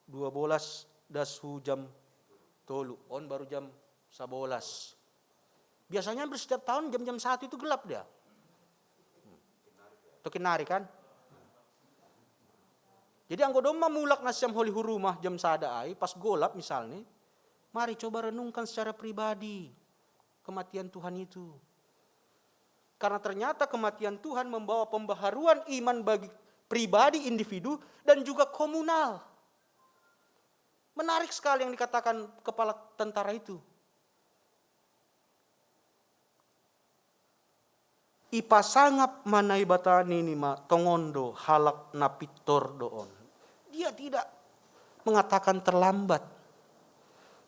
12 dasu jam tolu. On baru jam 11. Biasanya hampir setiap tahun jam-jam 1 itu gelap dia. Tokinari kan? Jadi anggo doma mulak nasyam holi hurumah jam sada ai pas golap misalnya, mari coba renungkan secara pribadi kematian Tuhan itu. Karena ternyata kematian Tuhan membawa pembaharuan iman bagi pribadi individu dan juga komunal. Menarik sekali yang dikatakan kepala tentara itu. Ipasangap manai batani nima tongondo halak napitor doon. Dia tidak mengatakan terlambat.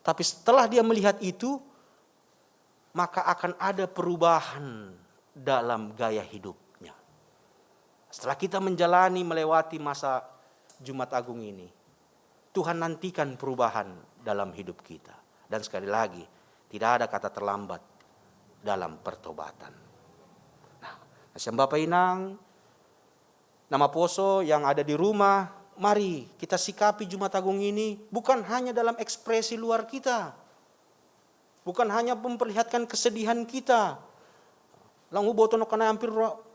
Tapi setelah dia melihat itu, maka akan ada perubahan dalam gaya hidupnya. Setelah kita menjalani melewati masa Jumat Agung ini, Tuhan nantikan perubahan dalam hidup kita. Dan sekali lagi, tidak ada kata terlambat dalam pertobatan. Asyam Bapak Inang, nama poso yang ada di rumah, mari kita sikapi Jumat Agung ini bukan hanya dalam ekspresi luar kita. Bukan hanya memperlihatkan kesedihan kita. Langu boto no kana hampir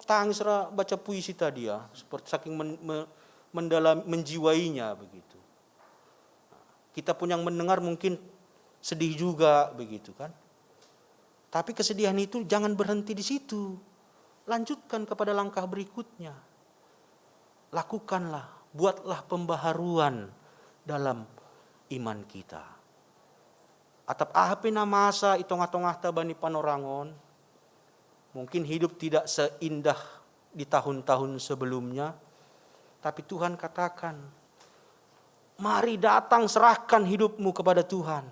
tangis baca puisi tadi ya, seperti saking mendalam menjiwainya begitu. Kita pun yang mendengar mungkin sedih juga begitu kan. Tapi kesedihan itu jangan berhenti di situ. Lanjutkan kepada langkah berikutnya. Lakukanlah, buatlah pembaharuan dalam iman kita. Atap ahapi na masa itong-atongah Bani Panorangon, mungkin hidup tidak seindah di tahun-tahun sebelumnya, tapi Tuhan katakan, mari datang serahkan hidupmu kepada Tuhan.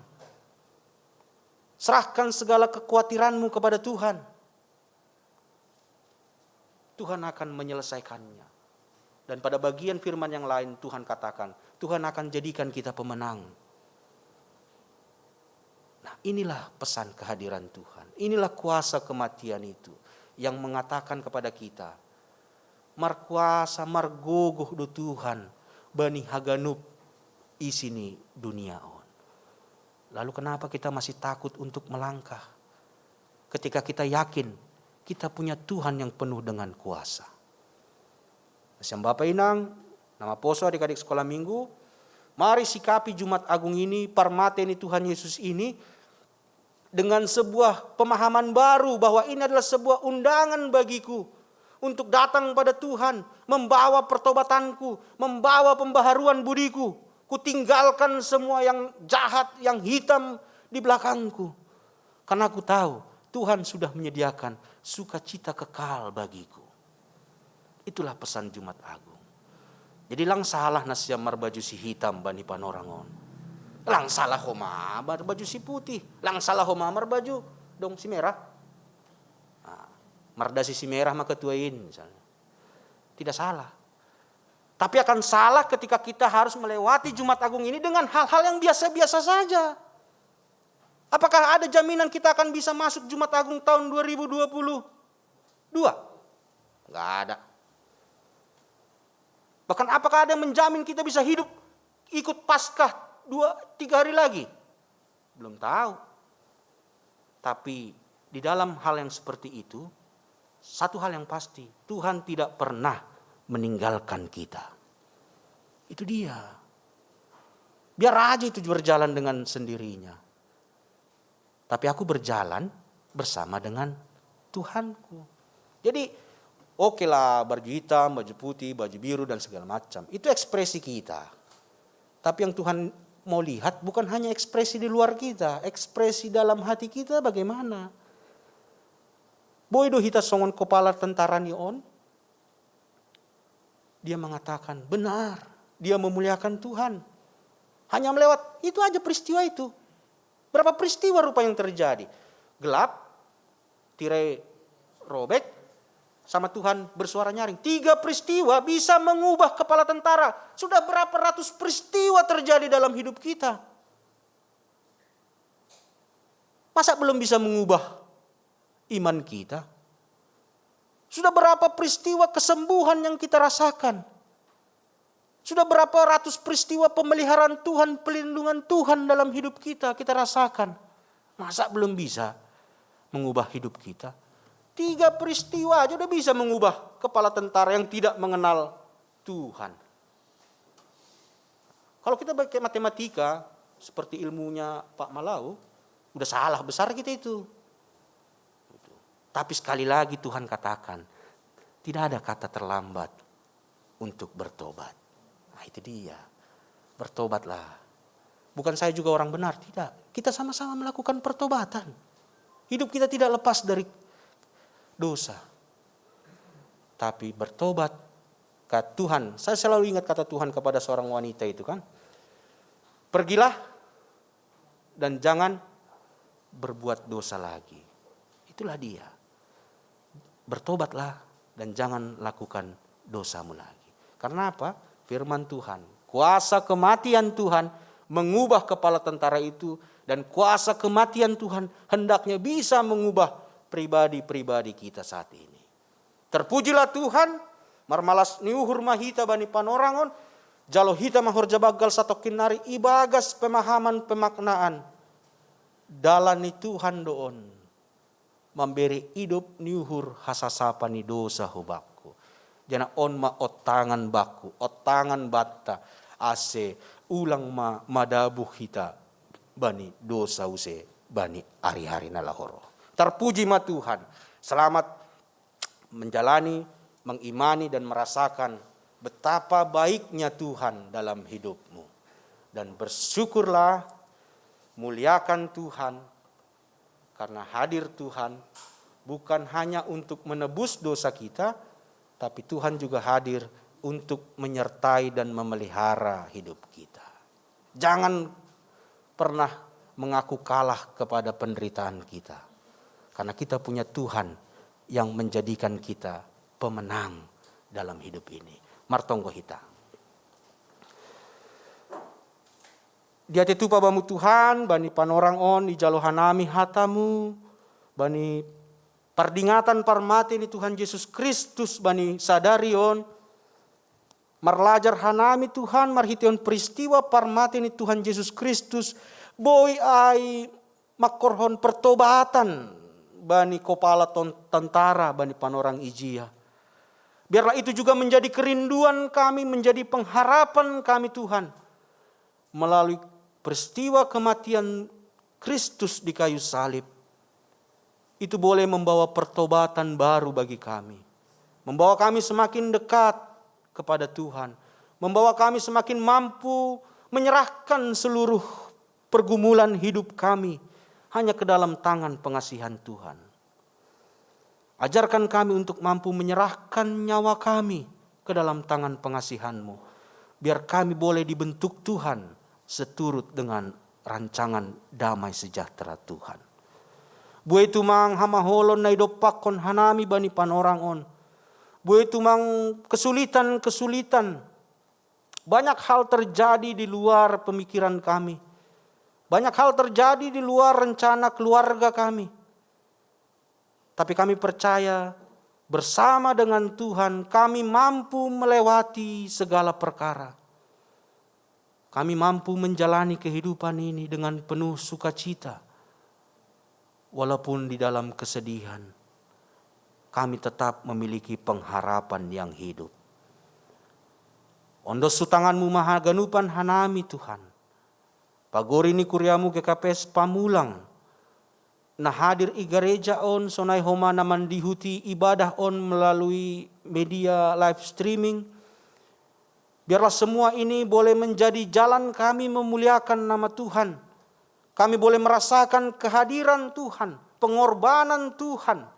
Serahkan segala kekhawatiranmu kepada Tuhan. Tuhan akan menyelesaikannya. Dan pada bagian firman yang lain Tuhan katakan, Tuhan akan jadikan kita pemenang. Nah, inilah pesan kehadiran Tuhan. Inilah kuasa kematian itu yang mengatakan kepada kita, mar kuasa mar gogoh do Tuhan bani haganup isini dunia on. Lalu kenapa kita masih takut untuk melangkah? Ketika kita yakin kita punya Tuhan yang penuh dengan kuasa. Asyam Bapak Inang, nama poso adik-adik sekolah minggu, mari sikapi Jumat Agung ini, parmateni Tuhan Yesus ini, dengan sebuah pemahaman baru bahwa ini adalah sebuah undangan bagiku untuk datang pada Tuhan, membawa pertobatanku, membawa pembaharuan budiku, Kutinggalkan semua yang jahat, yang hitam di belakangku. Karena aku tahu Tuhan sudah menyediakan sukacita kekal bagiku. Itulah pesan Jumat Agung. Jadi lang salah na siya marbaju si hitam bani panorangon. Lang salah homa marbaju si putih. Lang salah homa marbaju dong si merah. Marda si merah maketuain misalnya. Tidak salah. Tapi akan salah ketika kita harus melewati Jumat Agung ini dengan hal-hal yang biasa-biasa saja. Apakah ada jaminan kita akan bisa masuk Jumat Agung tahun 2022? Enggak ada. Bahkan apakah ada yang menjamin kita bisa hidup ikut Paskah 2-3 hari lagi? Belum tahu. Tapi di dalam hal yang seperti itu, satu hal yang pasti, Tuhan tidak pernah meninggalkan kita. Itu dia. Biar aja itu berjalan dengan sendirinya. Tapi aku berjalan bersama dengan Tuhanku. Jadi oke lah baju hitam, baju putih, baju biru dan segala macam. Itu ekspresi kita. Tapi yang Tuhan mau lihat bukan hanya ekspresi di luar kita. Ekspresi dalam hati kita bagaimana. Boy do hita songon kepala tentara ni on. Dia mengatakan benar. Dia memuliakan Tuhan. Hanya melewat itu aja peristiwa itu. Berapa peristiwa rupa yang terjadi. Gelap, tirai robek, sama Tuhan bersuara nyaring. 3 peristiwa bisa mengubah kepala tentara. Sudah berapa ratus peristiwa terjadi dalam hidup kita. Masa belum bisa mengubah iman kita? Sudah berapa peristiwa kesembuhan yang kita rasakan? Sudah berapa ratus peristiwa pemeliharaan Tuhan, pelindungan Tuhan dalam hidup kita rasakan. Masa belum bisa mengubah hidup kita? 3 peristiwa aja udah bisa mengubah kepala tentara yang tidak mengenal Tuhan. Kalau kita pakai matematika, seperti ilmunya Pak Malau, udah salah besar kita itu. Tapi sekali lagi Tuhan katakan, tidak ada kata terlambat untuk bertobat. Nah itu dia, bertobatlah. Bukan saya juga orang benar, tidak. Kita sama-sama melakukan pertobatan. Hidup kita tidak lepas dari dosa. Tapi bertobat, kata Tuhan, saya selalu ingat kata Tuhan kepada seorang wanita itu kan. Pergilah dan jangan berbuat dosa lagi. Itulah dia. Bertobatlah dan jangan lakukan dosamu lagi. Karena apa? Firman Tuhan, kuasa kematian Tuhan mengubah kepala tentara itu, dan kuasa kematian Tuhan hendaknya bisa mengubah pribadi-pribadi kita saat ini. Terpujilah Tuhan, marmalas niuhur mahita bani panorangon, jalo hita mahor jabagal satokin nari ibagas pemahaman pemaknaan. Dalani Tuhan doon, memberi hidup niuhur hasasapa ni dosa hubakku. Jana on ma otangan baku, otangan batta, ase ulang ma madabuh hita bani dosa use bani hari-hari nalahoro. Terpuji ma Tuhan, selamat menjalani, mengimani dan merasakan betapa baiknya Tuhan dalam hidupmu. Dan bersyukurlah, muliakan Tuhan, karena hadir Tuhan bukan hanya untuk menebus dosa kita, tapi Tuhan juga hadir untuk menyertai dan memelihara hidup kita. Jangan pernah mengaku kalah kepada penderitaan kita. Karena kita punya Tuhan yang menjadikan kita pemenang dalam hidup ini. Martonggo hita. Dia tetupa bamu Tuhan, bani panorang on, di jalohanami hatamu, bani pardingatan parmati ni Tuhan Yesus Kristus, bani sadarion, marlajar hanami Tuhan, marhition peristiwa parmati ni Tuhan Yesus Kristus, boy ay makorhon pertobatan, bani kepala tentara, bani panorang ijia. Biarlah itu juga menjadi kerinduan kami, menjadi pengharapan kami Tuhan. Melalui peristiwa kematian Kristus di kayu salib. Itu boleh membawa pertobatan baru bagi kami. Membawa kami semakin dekat kepada Tuhan. Membawa kami semakin mampu menyerahkan seluruh pergumulan hidup kami hanya ke dalam tangan pengasihan Tuhan. Ajarkan kami untuk mampu menyerahkan nyawa kami ke dalam tangan pengasihan-Mu, biar kami boleh dibentuk Tuhan seturut dengan rancangan damai sejahtera Tuhan. Bue tumang hamaholon na idopakon hanami bani panorangon. Bue tumang kesulitan-kesulitan. Banyak hal terjadi di luar pemikiran kami. Banyak hal terjadi di luar rencana keluarga kami. Tapi kami percaya bersama dengan Tuhan kami mampu melewati segala perkara. Kami mampu menjalani kehidupan ini dengan penuh sukacita. Walaupun di dalam kesedihan, kami tetap memiliki pengharapan yang hidup. Ondos sutanganmu maha ganupan hanami Tuhan. Pagori ni kuryamu KKPS Pamulang. Nah hadir i gereja on sonai homa naman dihuti ibadah on melalui media live streaming. Biarlah semua ini boleh menjadi jalan kami memuliakan nama Tuhan. Kami boleh merasakan kehadiran Tuhan, pengorbanan Tuhan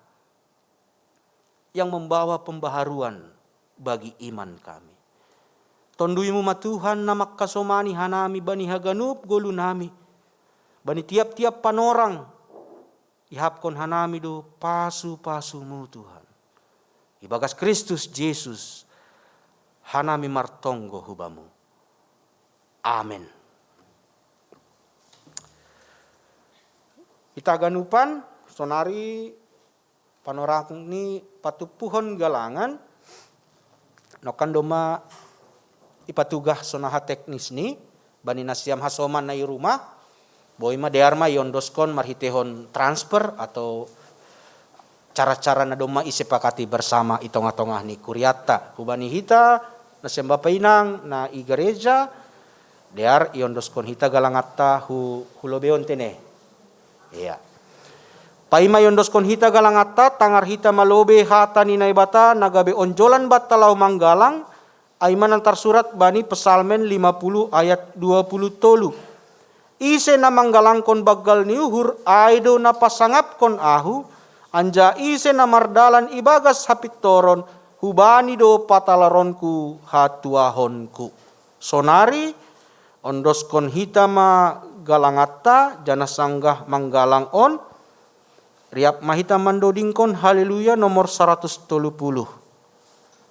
yang membawa pembaharuan bagi iman kami. Tonduimu ma Tuhan namak kasomani hanami bani haganup golu nami. Bani tiap-tiap panorang ihapkon hanami do pasu-pasumu Tuhan. Ibagas Kristus Yesus hanami martonggo hubamu. Amin. Ita ganupan sonari panorang ni patupuhon galangan nokan doma ipatugah sonaha teknis ni bani nasiam hasoman na rumah boy ma dearma yondoskon marhitehon transfer atau cara-cara na doma isepakati bersama itong-atongah ni kuryata hubani hita nasiam bapainang na igereja dear yondoskon hita galangatta hulobeon tene. Iya. Paima yondos kon hita galangata tangar hita malobe hata ni naibata nagabe onjolan batalau manggalang aiman antar surat bani pesalmen 50 ayat 20 tolu. Ise na manggalang kon bagal ni uhur aido na pasangap kon ahu anja ise na mardalan ibagas hapit toron hubani do patalaronku hatuahonku. Sonari ondos kon hita ma galangata jana sanggah manggalang on riap mahita mandodingkon haleluya nomor 130.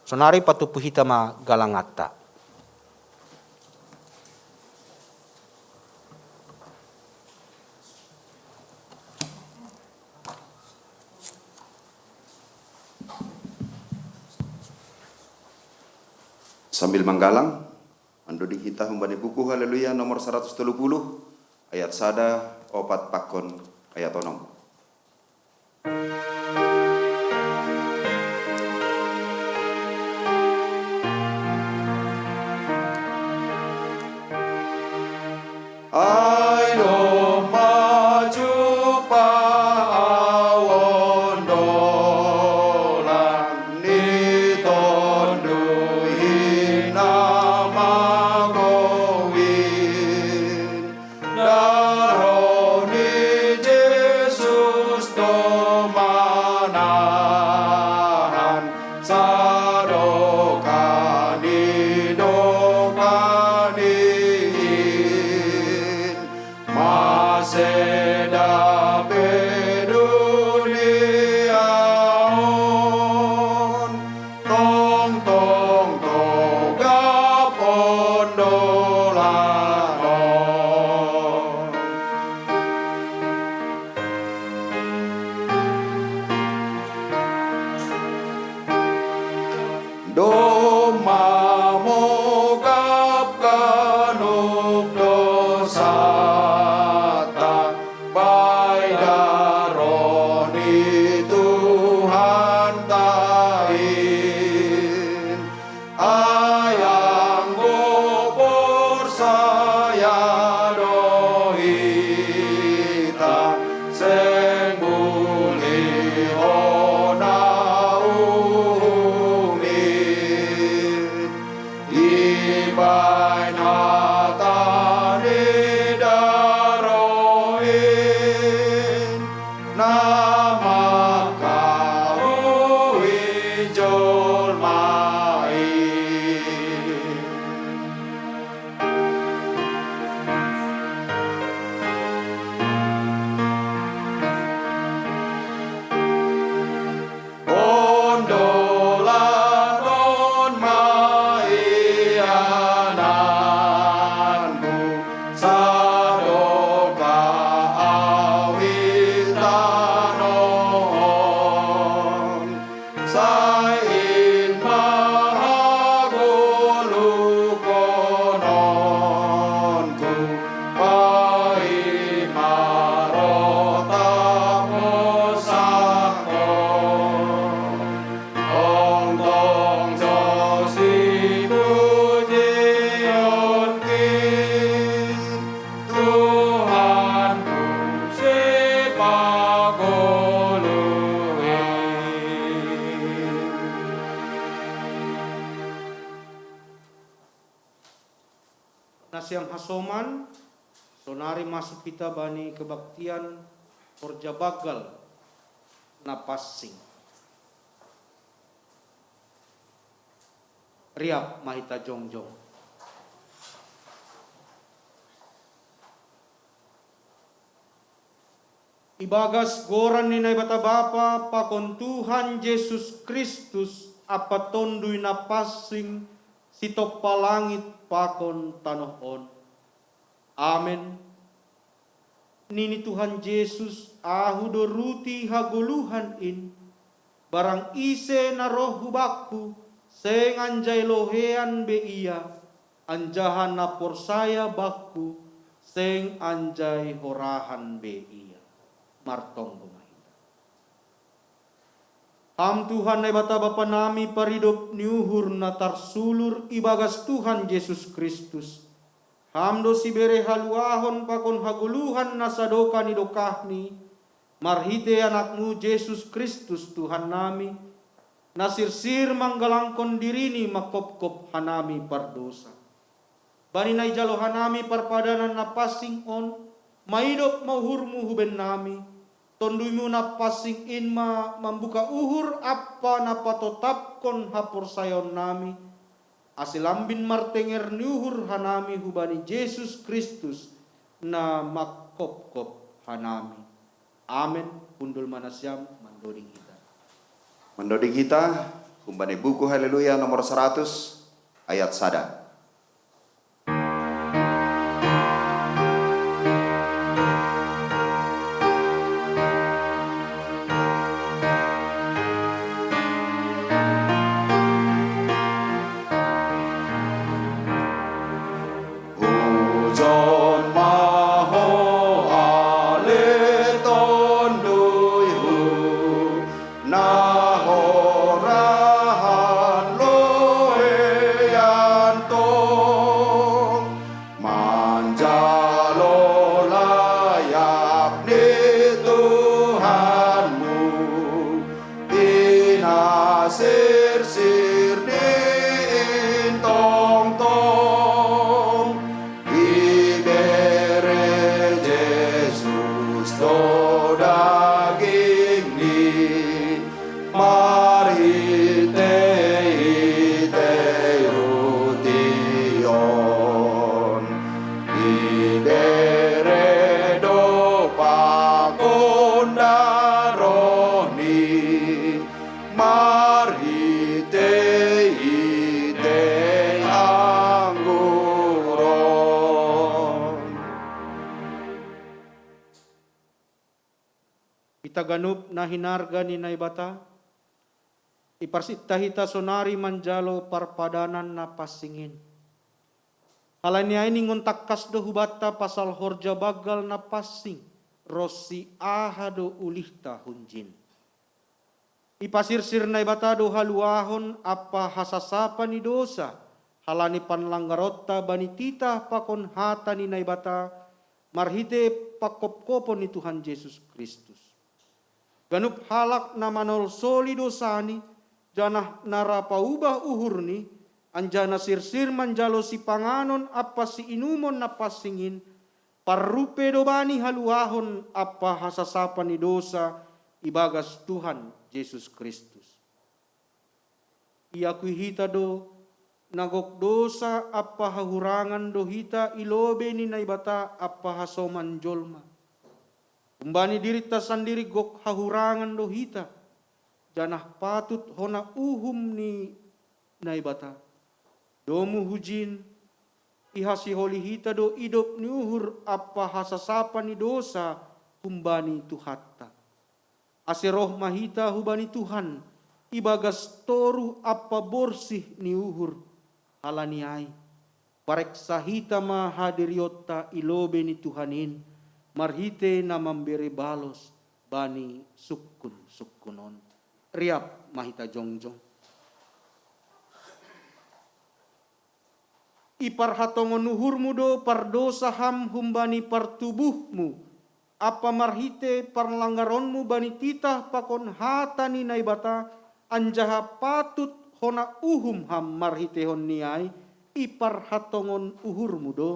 Sonari patupu hita ma galangata. Sambil manggalang andoding hita humbani buku haleluya nomor 130 ayat sada opat pakon ayat onom. Ayo maju pawon dolan ni tondui nama gowin daroni Yesus domanahan sadokani dokani Maseda peduniaon tong tong toga pondolanon doma mogap kanup dosata baydaroni Tuhan tain ayang gopor saya dohita sengguli ona umi Nasiang hasoman, sonari masuk kita bani kebaktian Horja Bagal na passing. Riap mahita jongjong. Ibagas goran ni bata bapa pakon Tuhan Yesus Kristus apa tonduy na passing sitop palangit pakon tanohon. Amen. Nini Tuhan Yesus ahu do ruti haguluhan in barang ise na roh hubakku seng anjay lohean be iya anjahan na porsaya bakku seng anjay horahan be iya. Martong bumahita. Ham Tuhan na bata bapa nami paridop niuhur na tarsulur ibagas Tuhan Yesus Kristus. Ham do si bere haluahon pakon haguluhan na sadoka ni dokahni. Marhite anakmu Yesus Kristus Tuhan nami. Nasirsir manggalangkon dirini makop-kop hanami pardosa. Bani na ijalo hanami parpadanan na passing on. Maidop mauhurmu huben nami. Tonduymu na passing in membuka uhur apa na patotapkon hapor sayon nami. Asilambin martenger niuhur hanami hubani Yesus Kristus na makop-kop hanami. Amen. Pundul manasyam mandoding kita. Mendoding kita, kumbani buku Haleluya nomor 100 ayat sada. Ganup na hinarga ni naibata, iparsitahita sonari manjalo parpadanan na pasingin. Halanya ini nguntak kasdo hubata pasal Horja Bagal na pasing, rosi ahado ulihta hunjin. Ipasirsir naibata do haluahon apa hasasapa ni dosa, halani panlanggarotta bani tita pakon hata ni naibata, marhite pakop-kopon ni Tuhan Yesus Kristus. Ganup halak na manol soli dosani, janah narapa ubah uhurni, anjana sirsir manjalo si panganon apa si inumon na pasingin, parrupe dobani haluahon apa hasasapa ni dosa, ibagas Tuhan Yesus Kristus. Iakui hita do, nagok dosa apa hahurangan do hita ilobe ni naibata apa hasoman jolma. Kumbani dirita sandiri gok hahurangan do hita. Janah patut hona uhum ni naibata. Domu hujin. Ihasi holi hita do idop ni uhur apa hasasapa ni dosa kumbani tuhatta. Aseroh mahita hubani Tuhan. Ibagas toru apa borsih ni uhur halaniai. Pareksa hita mahadiriota ilobe ni Tuhanin. Marhite na memberi balos bani sukun-sukunon. Riap mahita jongjong. Iparhatongon nuhurmu do pardosa ham humbani partubuhmu. Apa marhite parlanggaronmu bani titah pakon hata ni naibata anjaha patut hona uhum ham marhite hon niai iparhatongon uhurmu do.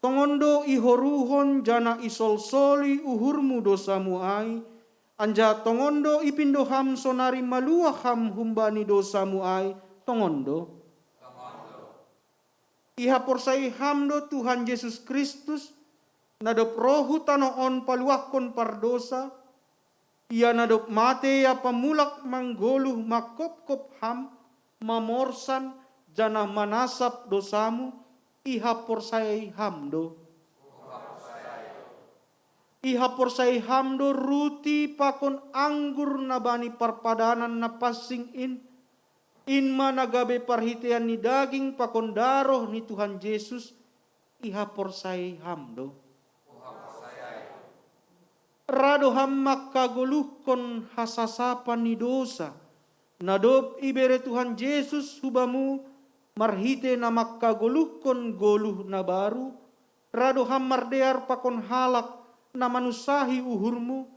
Tongondo ihoruhon jana isolsoli uhurmu dosamu ai, anja tongondo ipindo ham sonari malua ham humbani dosamu ai, tongondo. Iha porsai hamdo Tuhan Yesus Kristus, nadop rohu tanoon paluakon pardosa, ia nadop mate ya pamulak manggoluh makop-kop ham, mamorsan jana manasap dosamu, iha porsai hamdo. Iha porsai hamdo ruti pakon anggur nabani parpadanan na passing in managabe parhitean ni daging pakon daroh ni Tuhan Yesus, iha porsai hamdo. Rado ham makagoluhkon hasasapan ni dosa, nadop ibere Tuhan Yesus hubamu, marhite na makagoluhkon goluh na baru, rado ham mardear pakon halak na manusahi uhurmu,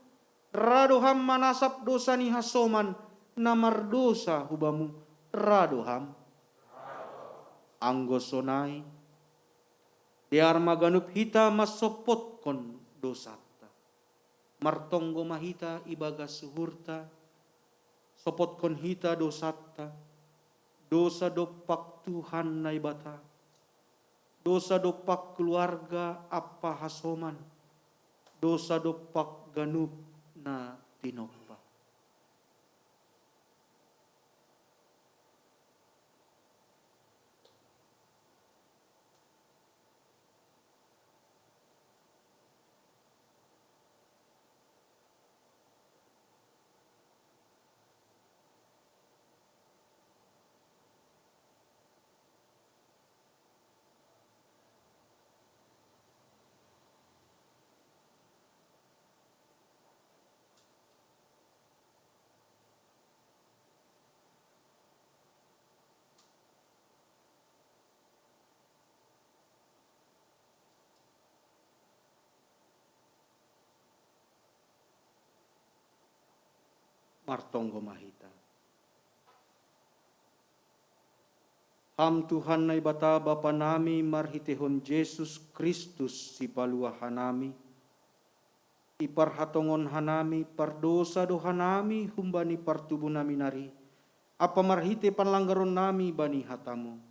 rado ham manasap dosa ni hasoman na mardosa hubamu, rado ham anggosonai dear maganup hita masopotkon dosata, martonggo mahita ibaga suhurta, sopotkon hita dosata, dosa dopak Tuhan na ibata, dosa dopak keluarga apa hasoman, dosa dopak ganup na tinokpa. Martonggo mahita. Ham Tuhan na ibata Bapa nami marhitehon Yesus Kristus si palua hanami, iparhatongon hanami pardosa do hanami humbani partubu nami nari, apa marhite panlanggaron nami bani hatamu,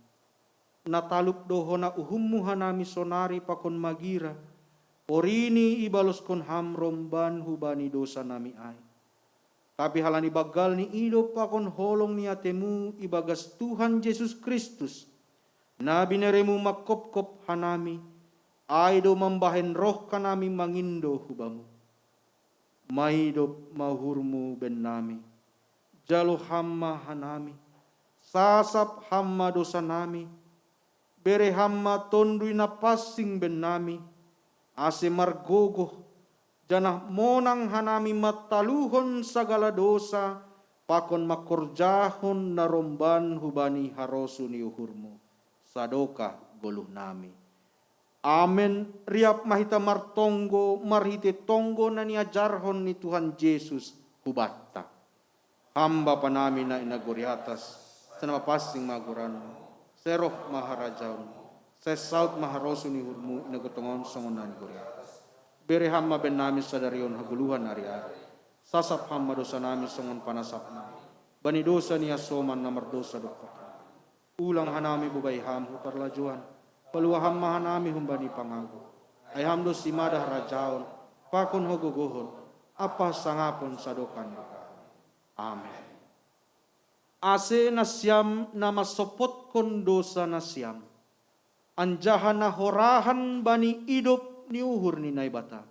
natalup dohona uhummu hanami sonari pakon magira, porini ibaloskon ham romban hubani dosa nami ai. Tapi halani bagal ni ido pakon holong ni atemu ibagas Tuhan Yesus Kristus. Na bineremu makop-kop hanami, aido membahen roh kanami mangindo hubamu. Maidop mahurmu ben nami, jalo hamma hanami, sasap hamma dosa nami, bere hamma tondui na passing ben nami, ase margogoh, janah monang hanami mataluhon sagala dosa, pakon makorjahon naromban hubani harosu ni uhurmu, sadoka goluh nami. Amen. Riap mahita martonggo, marhite tonggo na niajarhon ni Tuhan Yesus hubatta. Hamba panami na inaguri atas, sana mapasing maguran, seroh maharajaun, sesaut maharosu ni uhurmu inagotongon songonan guri atas. Beri hamma ben nami sadarion haguluhan ari-ari. Sasap hamma dosa nami songon panasapna. Bani dosa niya soman na mardosa doka. Ulang hanami bubay ham huparlajuan. Palua hamma hanami humbani pangago. Ay hamdo si madah rajaon. Pakon hogogohon. Apa sangapon sadokan. Amen. Ase nasyam na masopot kon dosa nasyam. Anjahan na horahan bani idop ni uhur ni naibata.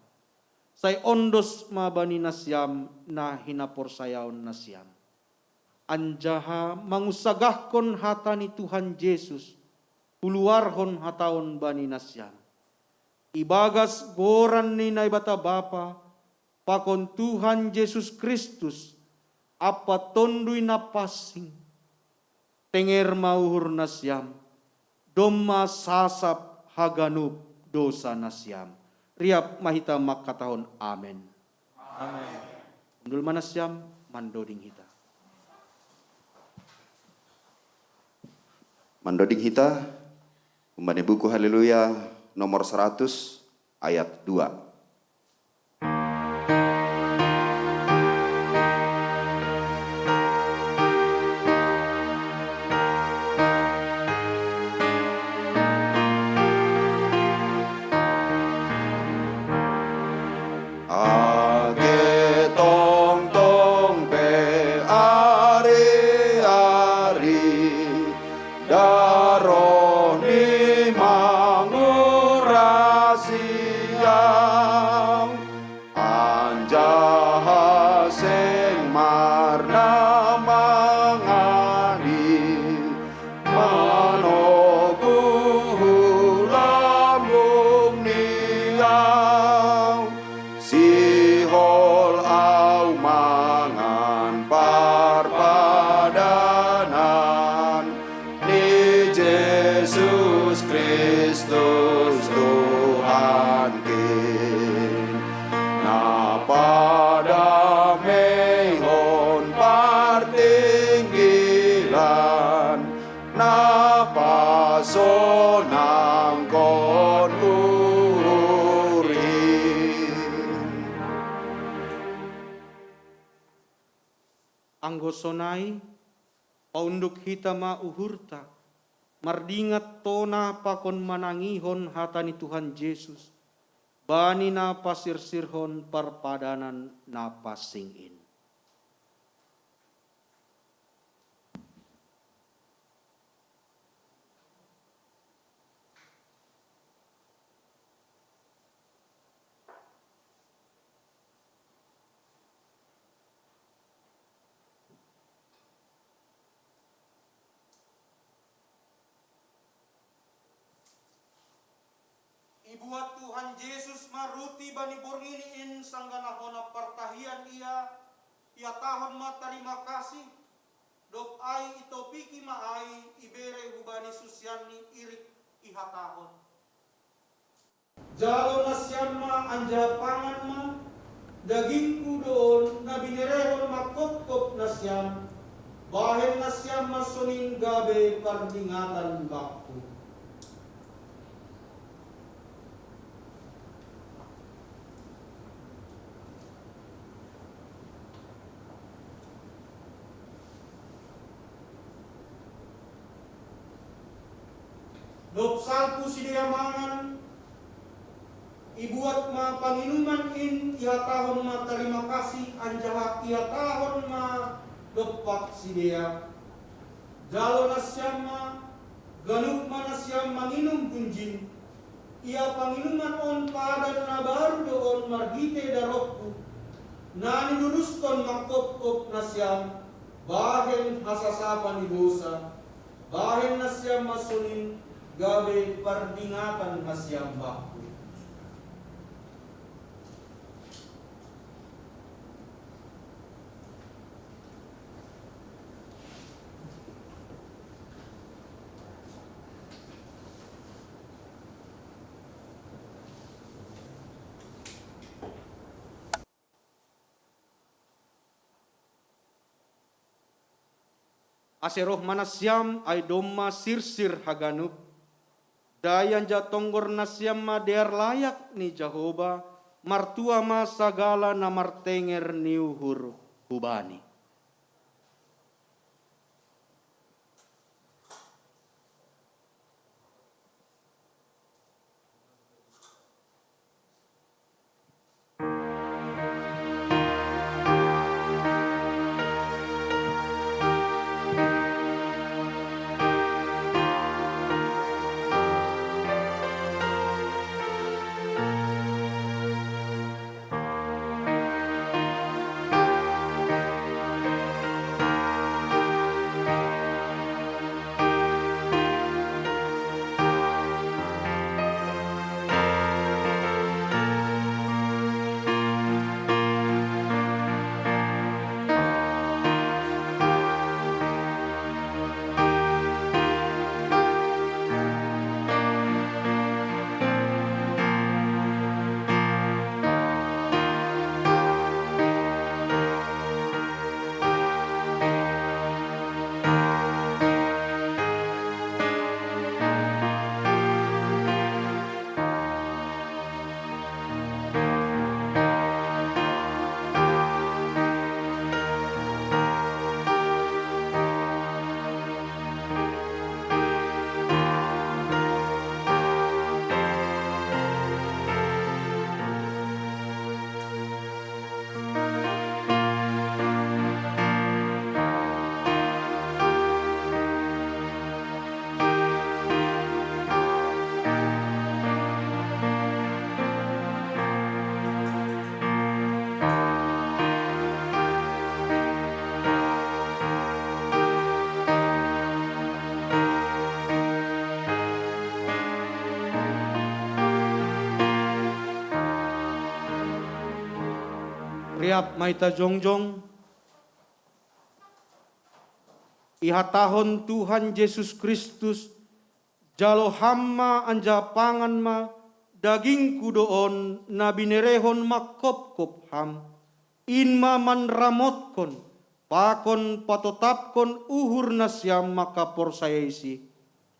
Say ondos mabani nasyam na hinaporsayaon nasyam. Anjaha mangusagahkon hata ni Tuhan Yesus. Uluarhon hataon bani nasyam. Ibagas boran ni naibata Bapa. Pakon Tuhan Yesus Kristus. Apa tondui napasing. Tenger mauhur nasyam. Doma sasap haganub dosa nasyam. Riap mahita makatahon amen. Amen. Undul manasyam mandoding hita. Mandoding hita, umbani buku Haleluya nomor 100 ayat 2. Age tong tong pe ari daroni mangurasiang anjaha seng marna mangani manogu lambung niang sihol au mangan parpadanan ni Yesus Kristus Tuhan kin na pada mehon partinggilan na pasonang kon Anggosonai, paunduk hitama uhurta, mardingat tona pakon manangihon hatani Tuhan Yesus, bani na pasirsirhon parpadanan na pasingin. Ibuat Tuhan Yesus maruti bani bornginiin sangganahona partahian ia tahun ma terima kasih dok ai itopiki ma ai ibere hubani susiani irik ihatahon jalo nasyam ma anja pangan ma dagingku doon na binerehon makop-kop nasyam bahen nasyam masunin gabe pardingatan bakku. Dok salpu sidia mangan, ibuat ma panginuman in ihatahon ma terima kasih anjaha ihatahon ma gepak sidia. Jalo nasyam ma ganuk ma nasyam manginum kunjin. Ia panginuman on padan na baru doon margite darokku. Nani luruskon makop-kop nasyam bahen hasasapan dosa. Bahen nasyam masunin gabe pardingatan nasyam bakku. Aseroh manasyam ay domma sirsir haganup. Dayan jatonggor nasyam ma dear layak ni Jehovah, martua ma sagala na martenger niuhur hubani. Riap maita jongjong. Ihatahon Tuhan Yesus Kristus jalo hamma anja pangan ma daging kudoon na binerehon makop-kop ham. Inma manramotkon pakon patotapkon uhur nasyam maka porsayaisi.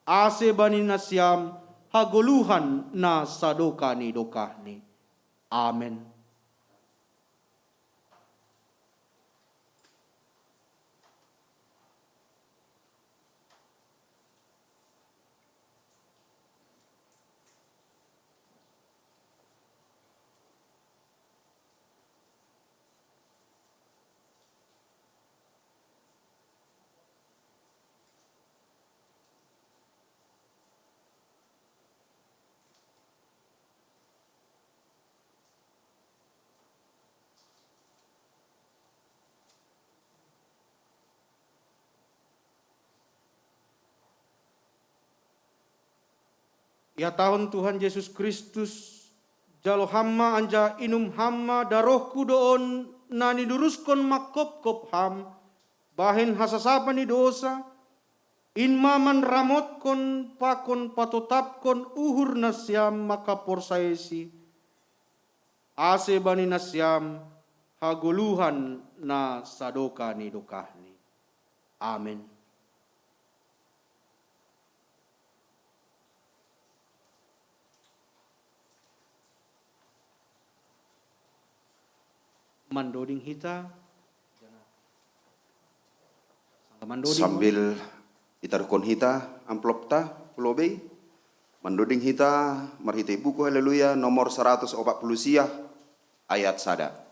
Ase bani nasyam hagoluhan na sadokani dokahni. Amen. Ya tahun Tuhan Yesus Kristus jalo hamma anja inum hamma daroh kudoon na niduruskon makop-kop ham bahen hasasapa ni dosa inma man ramotkon pakon patotapkon uhur nasyam maka porsaesi ase bani nasyam haguluhan na sadoka ni dokahni. Amin. Mandoding hita Sambil itarukon hita amplop ta pulobe. Mandoding hita marhite buku haleluya nomor 140 ayat sada.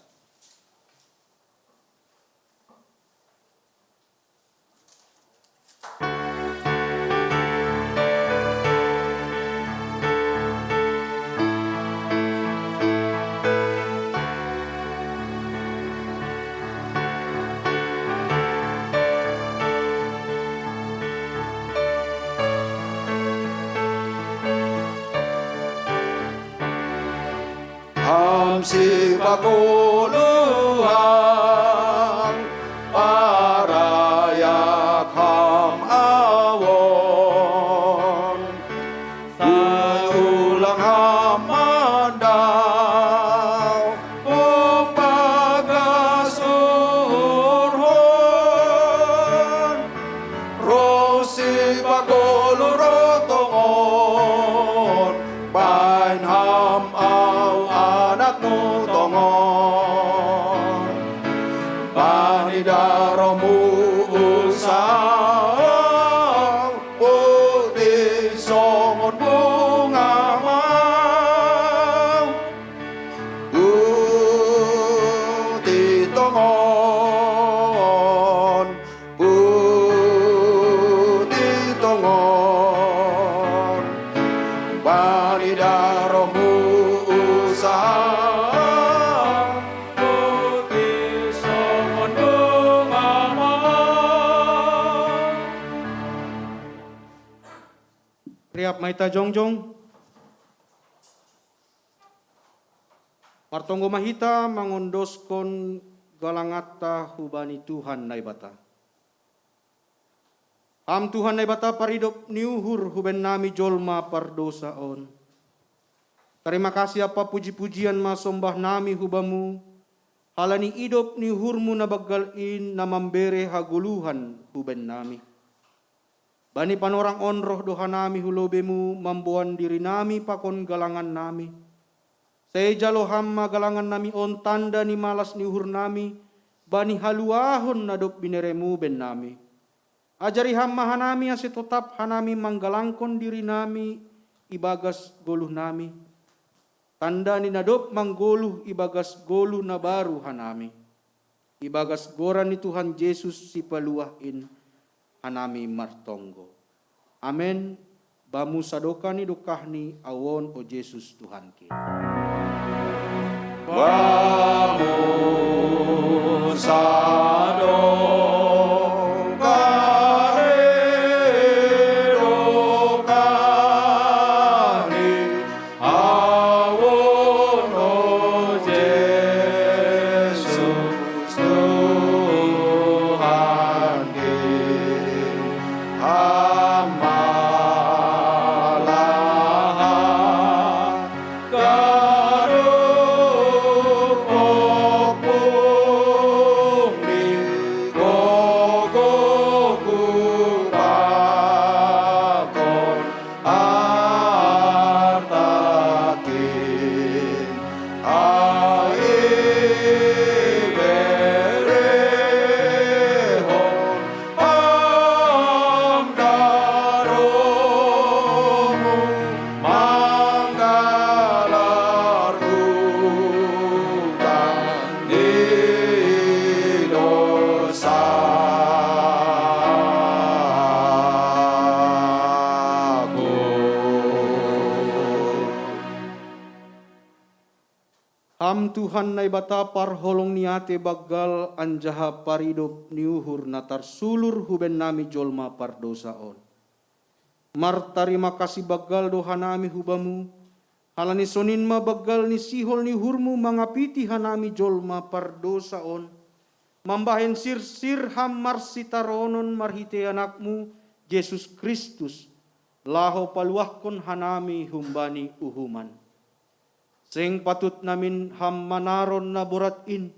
Si paguluhan parayak ham awon sa ulang hamandaw umpagasurhon rosi pagulurotongon bain ham aw anak mo tongon panidaro mo usang puti songon bunga mau puti tongon panidaro mo Riap maita jongjong. Martonggo mahita mangondoskon galangata hubani Tuhan naibata. Am Tuhan naibata paridop niuhur huben nami jolma pardosaon. Terima kasih apa puji-pujian masombah nami hubamu. Halani idop niuhurmu nabagalin namambere haguluhan huben nami. Bani panorang onroh doha nami hulobemu mambuan diri nami pakon galangan nami. Saya jalo hamma galangan nami on tanda ni malas ni uhur nami. Bani haluahon nadop bineremu ben nami. Ajari hamma hanami ase tetap hanami manggalangkon diri nami ibagas goluh nami. Tanda ni nadop manggoluh ibagas goluh na baru hanami. Ibagas goran ni Tuhan Yesus si paluahin hanami martonggo. Amen. Bamu sadokani dokahni awon o Yesus Tuhan ki. Bamu sadokani dokahni awon o Yesus. Ham Tuhan na ibata parholong niate bagal anjaha paridop niuhur natar sulur huben nami jolma pardosaon. Mar tarima kasih bagal doha nami hubamu, halani sonin ma bagal ni sihol ni hurmu mangapiti hanami jolma pardosaon. Mambahen sir ham marsitaronon marhite anakmu, Yesus Kristus, laho paluahkon hanami humbani uhuman. Seng patut namin ham manaron na boratin,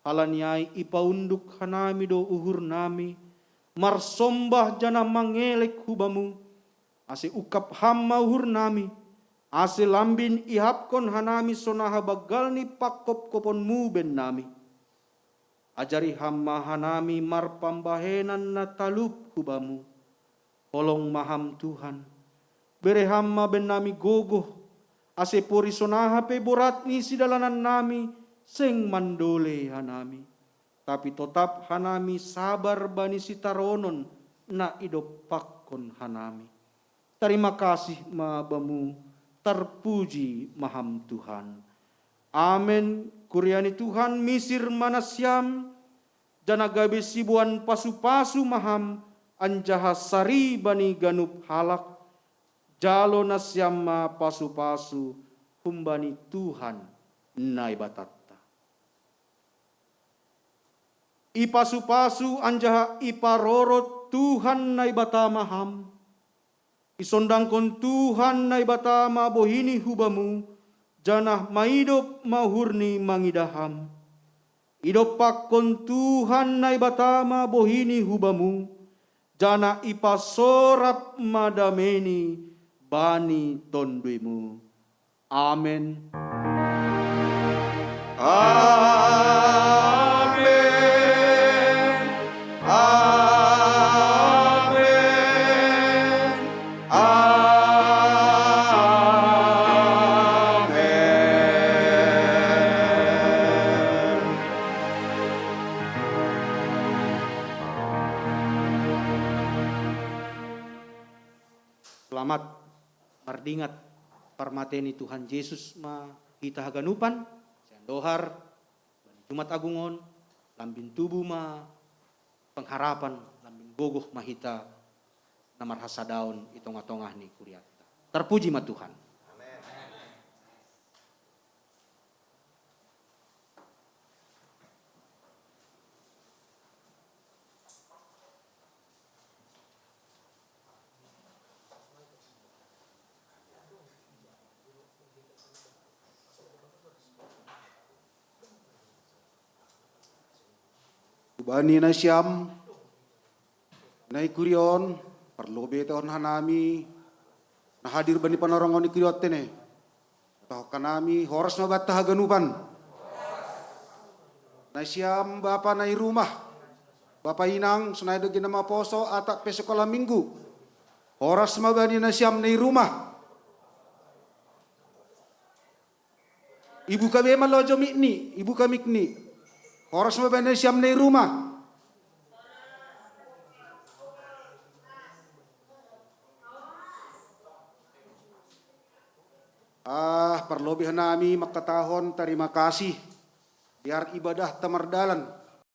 halaniay ipaunduk hanami do uhur nami, marsombah jana mangelek hubamu, ase ukap ham mauhur nami, ase lambin ihapkon hanami sonaha bagal ni pakop koponmu ben nami. Ajari hamma hanami marpambahenan na talup hubamu, holong maham Tuhan, bere hamma ben nami gogoh, ase pori sonaha pe borat ni sidalanan nami, seng mandole hanami. Tapi tetap hanami sabar bani sitaronon na idop pakkon hanami. Terima kasih mabamu, terpuji maham Tuhan. Amen. Kuryani Tuhan misir manasyam, jana gabe sibuan pasu-pasu maham, anjaha sari bani ganup halak, jalo nasyama pasu-pasu humbani Tuhan naibatatta. Ipasu-pasu anjaha iparorot Tuhan naibata maham, isondangkon Tuhan naibata mabohini hubamu, janah maidop mahurni mangidaham. Idop pakon Tuhan naibata mabohini hubamu, jana ipasorap madameni bani tonduimu. Amen. Amen. Amen. Amen. Selamat mardingat parmateni Tuhan Yesus ma kita haganupan, dohar, Jumat Agungon, lambin tubuh ma pengharapan, lambin gogoh mahita, namar hasadaon itong-atongah ni kuriata. Terpuji ma Tuhan. Bani na siyam, na ikurion, parlobe tahun hanami, na hadir bani panorongon ikuriot tene. Tahu kanami, horas na bat haganupan. Na siyam, bapa na rumah, bapa inang, sunay do ginama poso, atak pesekolah minggu. Horas mabani na siyam na rumah. Ibu kami malojo mikni, ibu kami kni. Horas mabani na siyam na rumah. Perlobihan nami makatahon terima kasih. Biar ibadah tamardalan.